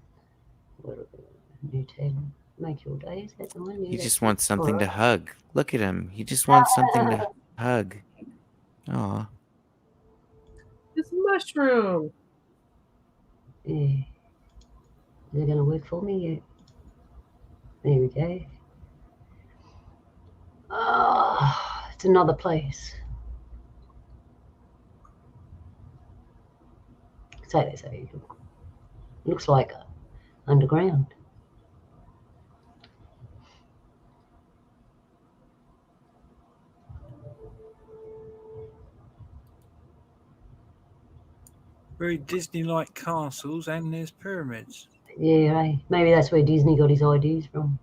New tab. Make your day. Is that the one? Yeah, He just wants something to hug. Look at him. He just wants something to hug. Aw. It's a mushroom. Yeah. Is it going to work for me yet? There we go. Oh, it's another place. So looks like underground. Very Disney-like castles, and there's pyramids. Yeah, maybe that's where Disney got his ideas from.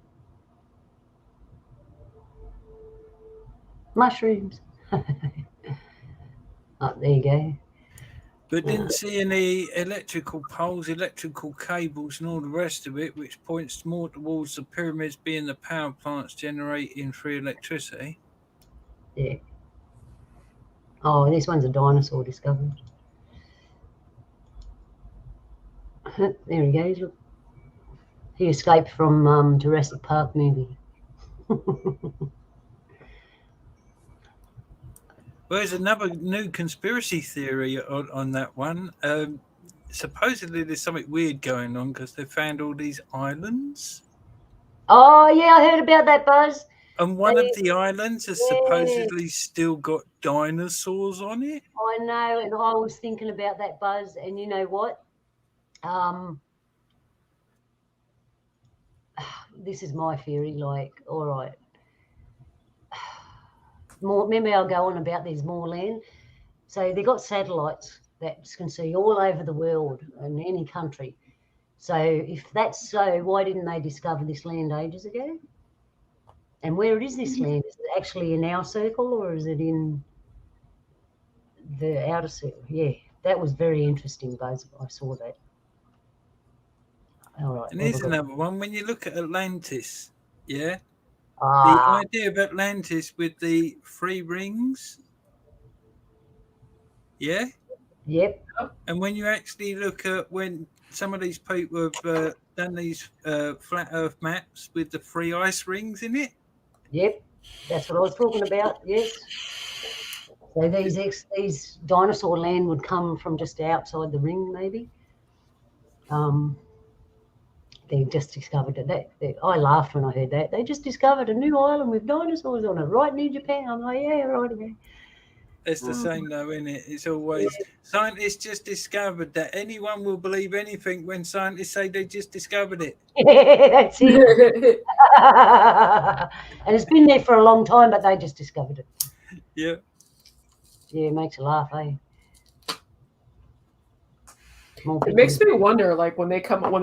Mushrooms. Oh, there you go. But didn't see any electrical poles, electrical cables, and all the rest of it, which points more towards the pyramids being the power plants generating free electricity. Yeah. Oh, this one's a dinosaur discovered. There he goes. Look. He escaped from Jurassic Park movie. Well, there's another new conspiracy theory on that one. Supposedly there's something weird going on because they found all these islands. Oh, yeah, I heard about that, Buzz. And one of the islands has supposedly still got dinosaurs on it. I know, and I was thinking about that, Buzz, and you know what? This is my theory, like, all right. Maybe I'll go on about there's more land. So they've got satellites that can see all over the world in any country. So if that's so, why didn't they discover this land ages ago? And where is this land? Is it actually in our circle or is it in the outer circle? Yeah, that was very interesting, Buzz. I saw that. All right. And here's another one. When you look at Atlantis, yeah, the Ah, idea of Atlantis with the 3 rings, yeah, yep, and when you actually look at when some of these people have done these flat Earth maps with the 3 ice rings in it, yep. That's what I was talking about. Yes. So these dinosaur land would come from just outside the ring, maybe. They just discovered it. I laughed when I heard that. They just discovered a new island with dinosaurs on it, right near Japan. I'm like, yeah, right again. it's the same though, isn't it? It's always scientists just discovered that. Anyone will believe anything when scientists say they just discovered it. Yeah, that's it. And it's been there for a long time, but they just discovered it. Yeah. Yeah, it makes you laugh, eh? It makes me wonder, like when they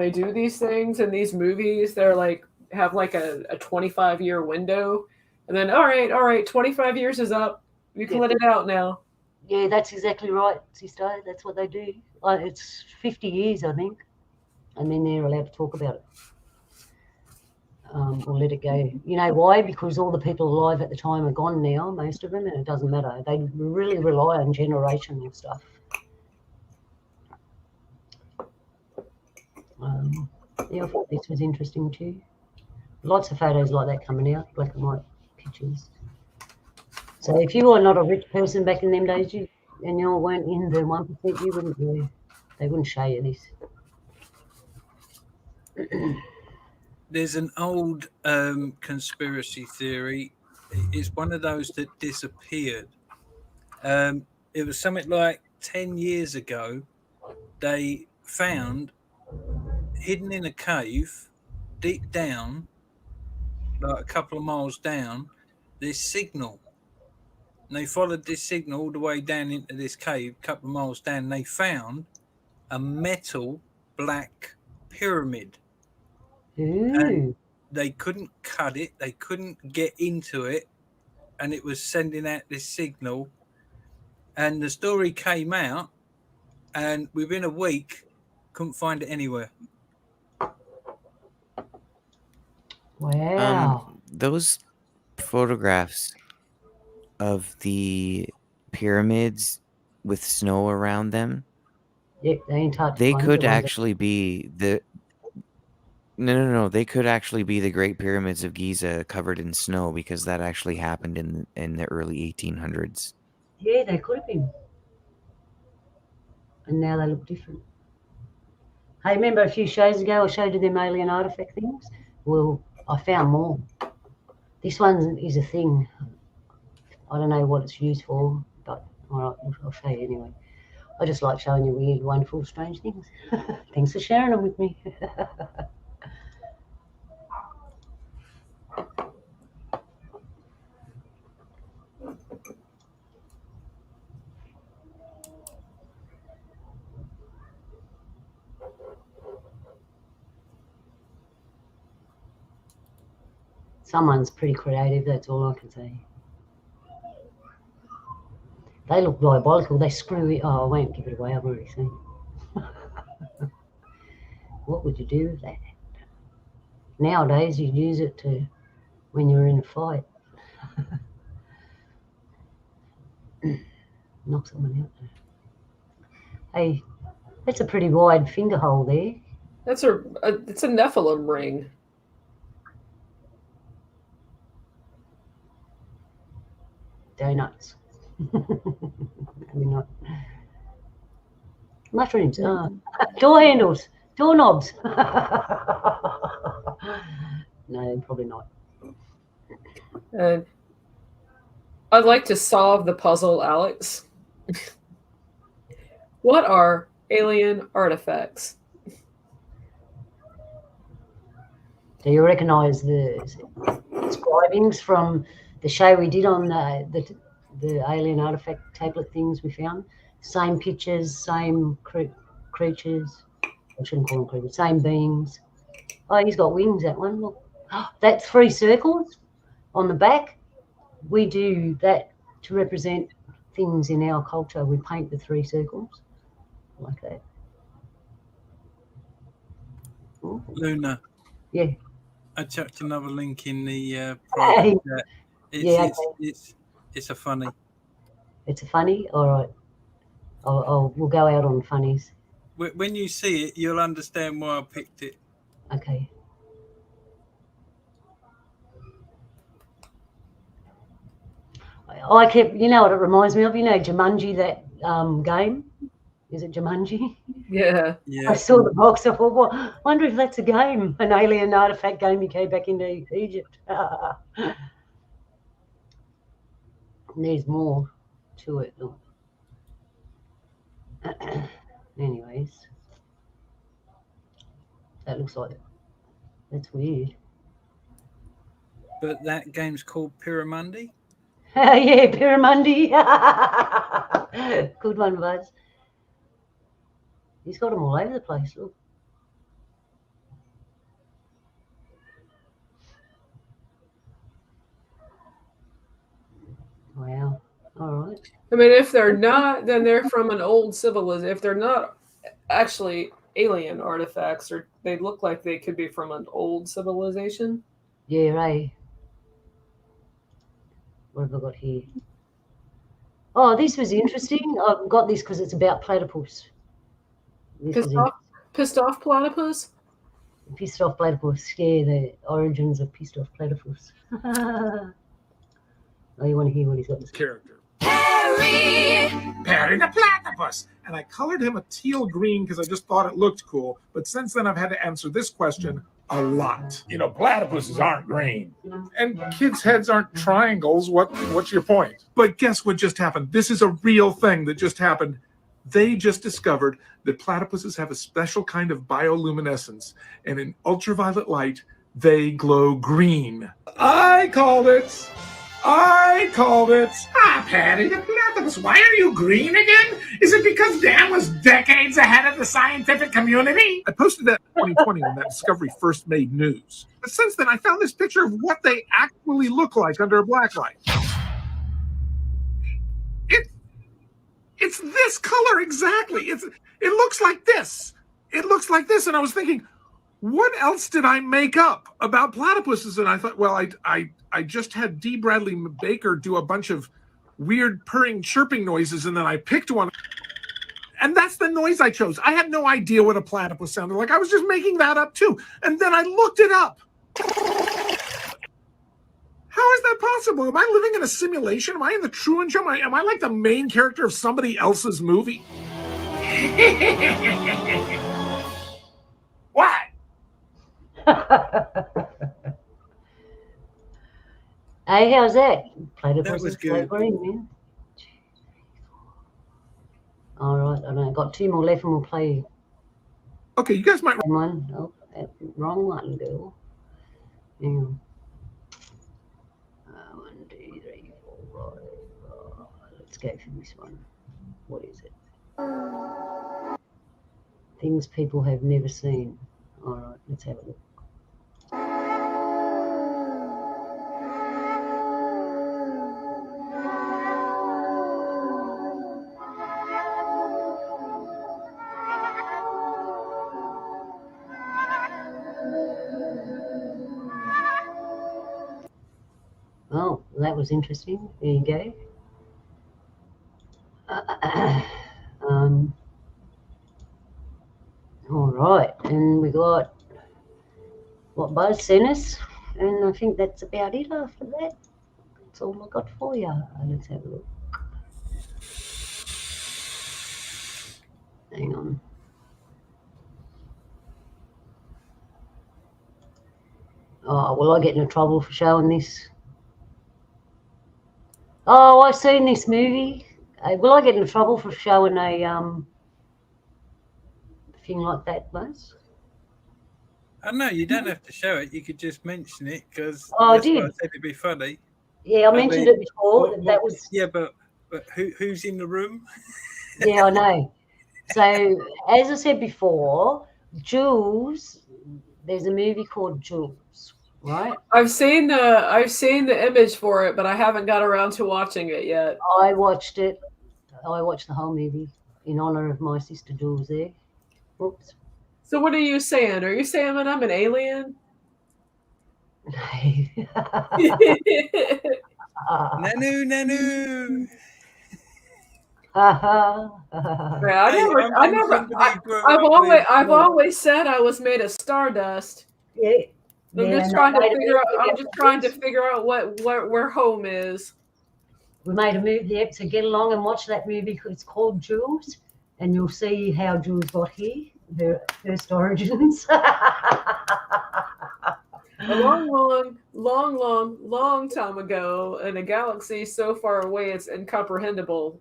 do these things in these movies, they're like have like a 25-year window, and then all right, 25 years is up. You can let it out now. Yeah, that's exactly right, sister. That's what they do. It's 50 years, I think, and then they're allowed to talk about it. Or let it go. You know why? Because all the people alive at the time are gone now, most of them, and it doesn't matter. They really rely on generational stuff. Yeah, I thought this was interesting too. Lots of photos like that coming out, black and white pictures. So if you were not a rich person back in them days, and you weren't in the 1%, you wouldn't know. They wouldn't show you this. There's an old conspiracy theory. It's one of those that disappeared. It was something like 10 years ago. They found hidden in a cave deep down, like a couple of miles down, this signal. And they followed this signal all the way down into this cave, a couple of miles down. And they found a metal black pyramid. And they couldn't cut it. They couldn't get into it. And it was sending out this signal. And the story came out. And within a week, couldn't find it anywhere. Wow. Those photographs of the pyramids with snow around them, Yep, they ain't touched. they could actually be the they could actually be the Great Pyramids of Giza covered in snow, because that actually happened in the early 1800s. Yeah, they could have been. And now they look different. Hey, remember a few shows ago I showed you them alien artifact things? Well, I found more. This one is a thing. I don't know what it's used for, but all right, I'll show you anyway. I just like showing you weird, wonderful, strange things. Thanks for sharing them with me. Someone's pretty creative, that's all I can say. They look diabolical. They screw it. Oh, I won't give it away. I've already seen. What would you do with that? Nowadays, you'd use it to when you're in a fight. Knock someone out there. Hey, that's a pretty wide finger hole there. That's it's a Nephilim ring. Donuts. Maybe not. Mushrooms. Door handles. Doorknobs. No, probably not. And I'd like to solve the puzzle, Alex. What are alien artifacts? Do you recognise the inscribings from the show we did on the alien artifact tablet things we found? Same pictures, same creatures. I shouldn't call them creatures. Same beings. Oh, he's got wings, that one. Look. That's 3 circles on the back. We do that to represent things in our culture. We paint the 3 circles like that. Ooh. Luna. Yeah. I chucked another link in the private chat. It's a funny. It's a funny? All right. We'll go out on funnies. When you see it, you'll understand why I picked it. Okay. I kept, you know what it reminds me of? You know, Jumanji, that game? Is it Jumanji? Yeah. I saw the box. I thought, well, wonder if that's a game, an alien artifact game. You came back into Egypt. There's more to it. Anyways, that looks like it. That's weird. But that game's called Pyramundi? Yeah, Pyramundi. Good one, Buzz. He's got them all over the place, look. Wow. All right. I mean, if they're not, then they're from an old civilization. If they're not actually alien artifacts, or they look like they could be from an old civilization. Yeah, right. What have I got here? Oh, this was interesting. I've got this because it's about platypus. Pissed off platypus? Pissed off platypus. Yeah, the origins of pissed off platypus. Oh, you want to hear what he's got? Character. Perry the platypus. And I colored him a teal green because I just thought it looked cool. But since then, I've had to answer this question a lot. You know, platypuses aren't green. And kids' heads aren't triangles. What's your point? But guess what just happened? This is a real thing that just happened. They just discovered that platypuses have a special kind of bioluminescence. And in ultraviolet light, they glow green. I called it. Ah, Patty the platypus, why are you green again? Is it because Dan was decades ahead of the scientific community? I posted that in 2020 when that discovery first made news. But since then, I found this picture of what they actually look like under a black light. It's this color exactly. It looks like this. It looks like this, and I was thinking, what else did I make up about platypuses? And I thought, well, I just had D. Bradley Baker do a bunch of weird purring, chirping noises, and then I picked one. And that's the noise I chose. I had no idea what a platypus sounded like. I was just making that up too. And then I looked it up. How is that possible? Am I living in a simulation? Am I in the Truman Show? Am I like the main character of somebody else's movie? What? Hey, how's that? Platypus That was is so good. green, man. All right, I know. Got 2 more left, and we'll play. Okay, you guys might. One. Oh, wrong one, girl. Hang on. 1, 2, 3, 4, 5. Let's go for this one. What is it? Things people have never seen. All right, let's have a look. Oh, that was interesting. There you go. All right, and we got what Buzz sent us, and I think that's about it after that. That's all I got for you. Let's have a look. Hang on. Oh, will I get into trouble for showing this? Oh, I've seen this movie. Will I get into trouble for showing a thing like that, Buzz? I know you don't have to show it. You could just mention it because Oh, I that's what I did. said. It'd be funny. Yeah, I mentioned it before. What- That was Yeah, but who's in the room? yeah, I know. So as I said before, Jules. There's a movie called Jules, right? I've seen the image for it, but I haven't got around to watching it yet. I watched it. I watched the whole movie in honor of my sister Jules. There. Oops. So what are you saying? Are you saying that I'm an alien? Nanu. I've always said I was made of stardust. Yeah. I'm just trying to figure out where home is. We made a movie. Yeah, so get along and watch that movie. It's called Jules, and you'll see how Jules got here, her first origins. A long time ago, in a galaxy so far away it's incomprehensible.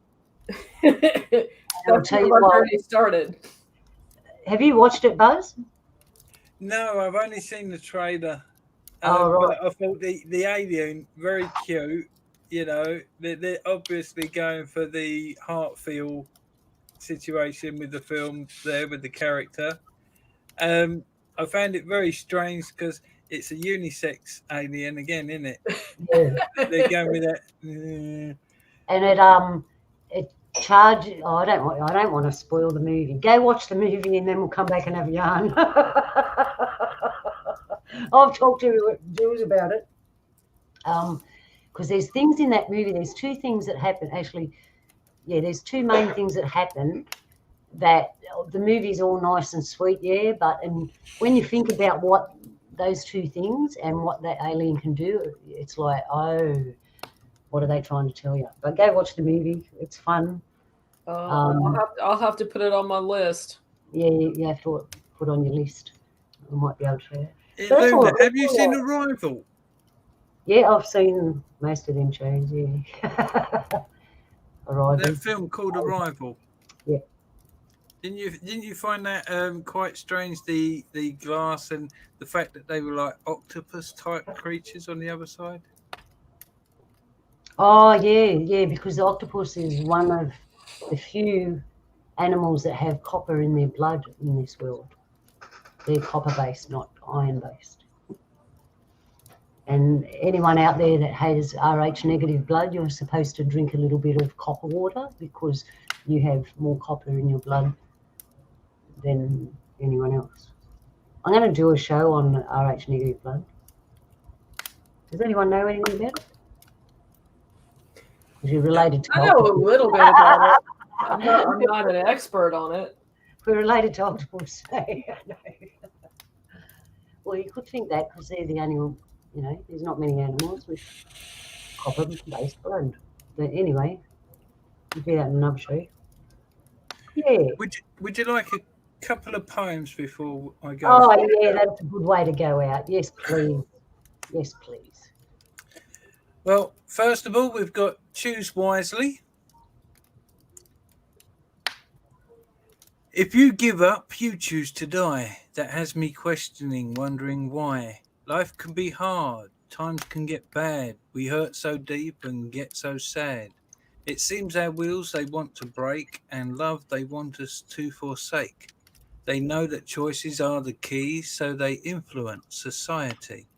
That's how our journey started. Have you watched it, Buzz? No, I've only seen the trailer. Right. But I thought the alien very cute. You know, they're obviously going for the Hartfield situation with the film there with the character. I found it very strange because it's a unisex alien again, isn't it? Yeah. They're going with that. And it charges. Oh, I don't want to spoil the movie. Go watch the movie and then we'll come back and have a yarn. I've talked to Jules about it. Because there's things in that movie. There's two things that happen. Actually, yeah, there's two main things that happen. That the movie's all nice and sweet, yeah. But when you think about what those two things and what that alien can do, it's like, oh, what are they trying to tell you? But go watch the movie. It's fun. I'll have to put it on my list. Yeah, you have to put on your list. I might be able to. Luna, have you seen Arrival? Yeah, I've seen most of them shows. Yeah. Arrival. That film called Arrival. Yeah. Didn't you find that quite strange? The glass and the fact that they were like octopus type creatures on the other side. Oh yeah, because the octopus is one of the few animals that have copper in their blood in this world. They're copper based, not iron based. And anyone out there that has Rh negative blood, you're supposed to drink a little bit of copper water because you have more copper in your blood than anyone else. I'm going to do a show on Rh negative blood. Does anyone know anything about it? Is it related to? I know a little bit about it. I'm not an expert on it. We're related to octopus. Well, you could think that because they're the only, there's not many animals with copper-based blood. But anyway, we'll do that in another show. Yeah. Would you like a couple of poems before I go? Oh, yeah, that's a good way to go out. Yes, please. Yes, please. Well, first of all, we've got Choose Wisely. If you give up, you choose to die. That has me questioning, wondering why. Life can be hard. Times can get bad. We hurt so deep and get so sad. It seems our wills they want to break, and love they want us to forsake. They know that choices are the key, so they influence society.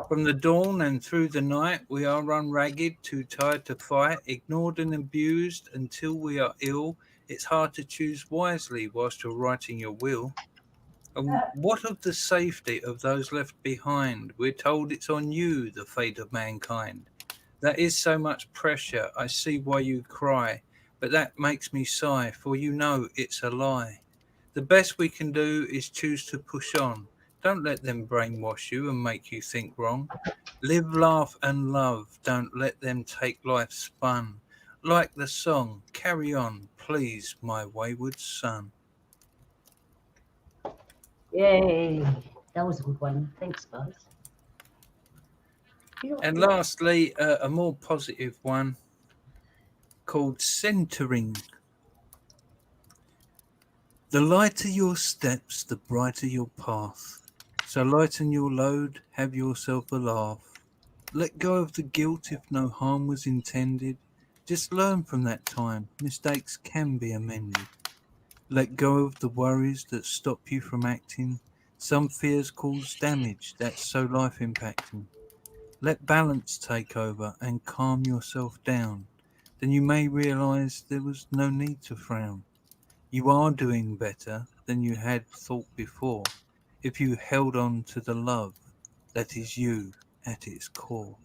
From the dawn and through the night, we are run ragged, too tired to fight, ignored and abused until we are ill. It's hard to choose wisely whilst you're writing your will. And what of the safety of those left behind? We're told it's on you, the fate of mankind. That is so much pressure, I see why you cry, but that makes me sigh, for you know it's a lie. The best we can do is choose to push on. Don't let them brainwash you and make you think wrong. Live, laugh and love, don't let them take life's fun. Like the song, carry on, please my wayward son. Yay. That was a good one. Thanks, Buzz. And lastly, a more positive one called Centering. The lighter your steps, the brighter your path. So lighten your load, have yourself a laugh. Let go of the guilt if no harm was intended. Just learn from that time, mistakes can be amended. Let go of the worries that stop you from acting. Some fears cause damage, that's so life impacting. Let balance take over and calm yourself down. Then you may realise there was no need to frown. You are doing better than you had thought before if you held on to the love that is you at its core.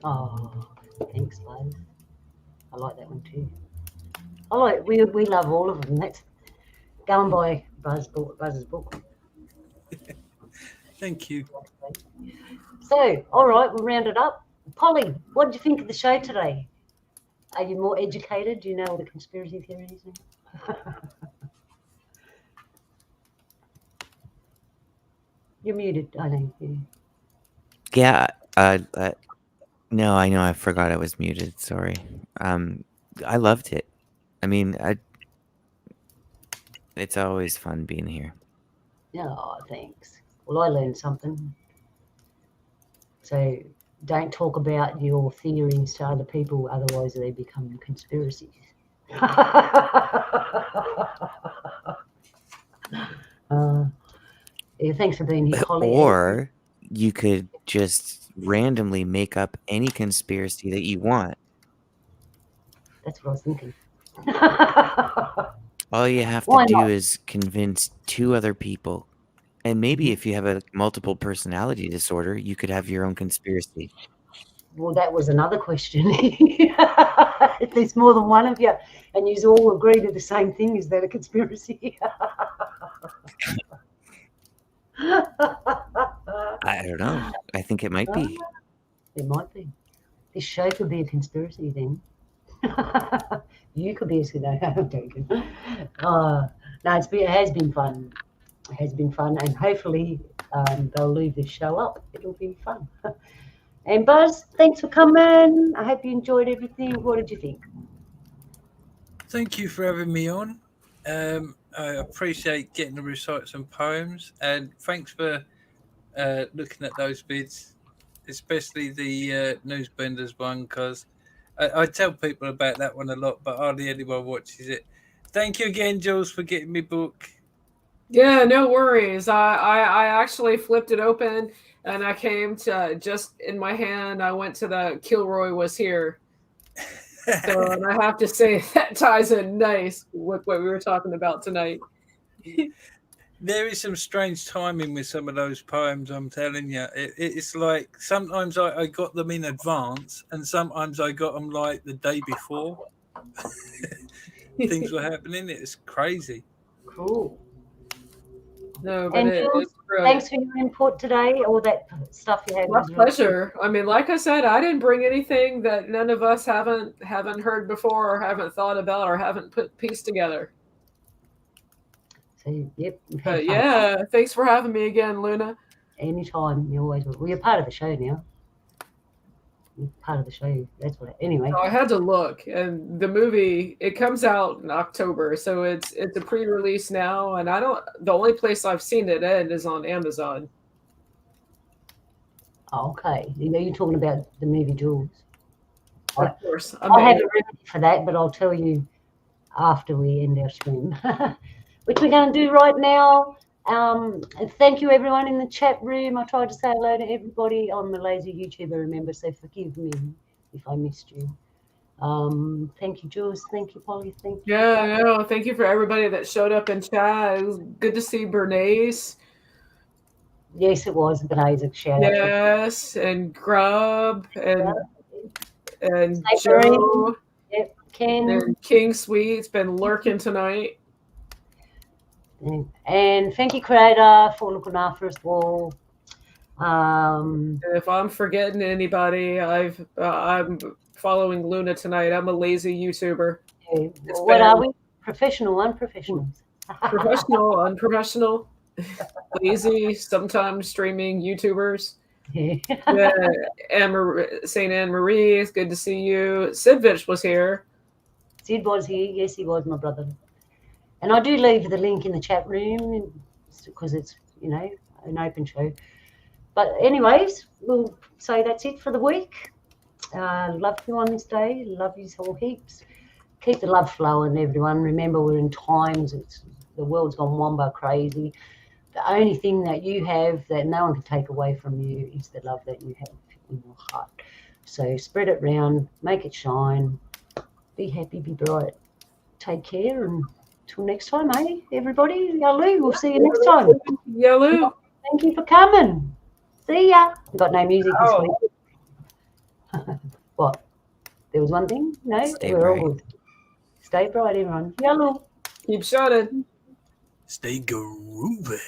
Oh, thanks, Buzz. I like that one too. We love all of them. That's going by Buzz's book. Thank you. So, all right, we'll round it up. Polly, what did you think of the show today? Are you more educated? Do you know all the conspiracy theories? You're muted, I think. Yeah. No, I know. I forgot I was muted. Sorry. I loved it. I mean, it's always fun being here. Oh, thanks. Well, I learned something. So don't talk about your theories to other people, otherwise they become conspiracies. Yeah, thanks for being here, Polly. Or you could just randomly make up any conspiracy that you want. That's what I was thinking. All you have to Why do not? is convince 2 other people. And maybe if you have a multiple personality disorder, you could have your own conspiracy. Well, that was another question. If there's more than one of you and you all agree to the same thing, is that a conspiracy? I don't know. I think it might be. It might be. This show could be a conspiracy then. You could be a no, I'm joking. No, it has been fun. It has been fun, and hopefully they'll leave this show up. It'll be fun. And Buzz, thanks for coming. I hope you enjoyed everything. What did you think? Thank you for having me on. I appreciate getting to recite some poems, and thanks for looking at those bids, especially the Newsbenders one, because I tell people about that one a lot, but hardly anyone watches it. Thank you again, Jules, for getting me book. Yeah, no worries. I actually flipped it open and I came to just in my hand. I went to the Kilroy was here. So and I have to say that ties in nice with what we were talking about tonight. There is some strange timing with some of those poems, I'm telling you. It's like sometimes I got them in advance and sometimes I got them like the day before. Things were happening. It's crazy. Cool. No, but And it's Jules, brilliant. thanks for your input today. All that stuff you had. My was really pleasure. I mean, like I said, I didn't bring anything that none of us haven't heard before or haven't thought about or haven't put pieced together. So, yep. But yeah, thanks for having me again, Luna. Anytime. You always will. Well, you're part of the show now. You're part of the show. That's what. Anyway. So I had to look, and the movie it comes out in October, so it's a pre-release now, and I don't. The only place I've seen it in is on Amazon. Okay. You know, you're talking about the movie Jules. Of course, I have a remedy for that, but I'll tell you after we end our stream, which we're going to do right now. And thank you, everyone in the chat room. I tried to say hello to everybody. I'm a lazy YouTuber, remember, so forgive me if I missed you. Thank you, Jules. Thank you, Polly. Thank you. Yeah, no, thank you for everybody that showed up in chat. It was good to see Bernace. Yes, it was. Bernace, a shout out. Yes, and Grub and Hey, Joe. Yep, Ken. And King Sweet's been lurking tonight. And thank you, Creator, for looking after us all. If I'm forgetting anybody, I'm following Luna tonight. I'm a lazy YouTuber. Yeah. It's What been are we? Professional, unprofessionals. professional, unprofessional, lazy, sometimes streaming YouTubers. Yeah. St. Anne Marie, it's good to see you. Sidvich was here. Sid was here. Yes, he was, my brother. And I do leave the link in the chat room because it's, you know, an open show. But anyways, we'll say that's it for the week. Love you on this day. Love you all heaps. Keep the love flowing, everyone. Remember, we're in times, the world's gone wamba crazy. The only thing that you have that no one can take away from you is the love that you have in your heart. So spread it round, make it shine, be happy, be bright. Take care, and till next time, eh, everybody? Yalu, we'll see you next time. Yalu. Thank you for coming. See ya. We've got no music this week. What? There was one thing? No? Stay We're all bright. good. Stay bright, everyone. Yalu. Keep shining. Stay groovy.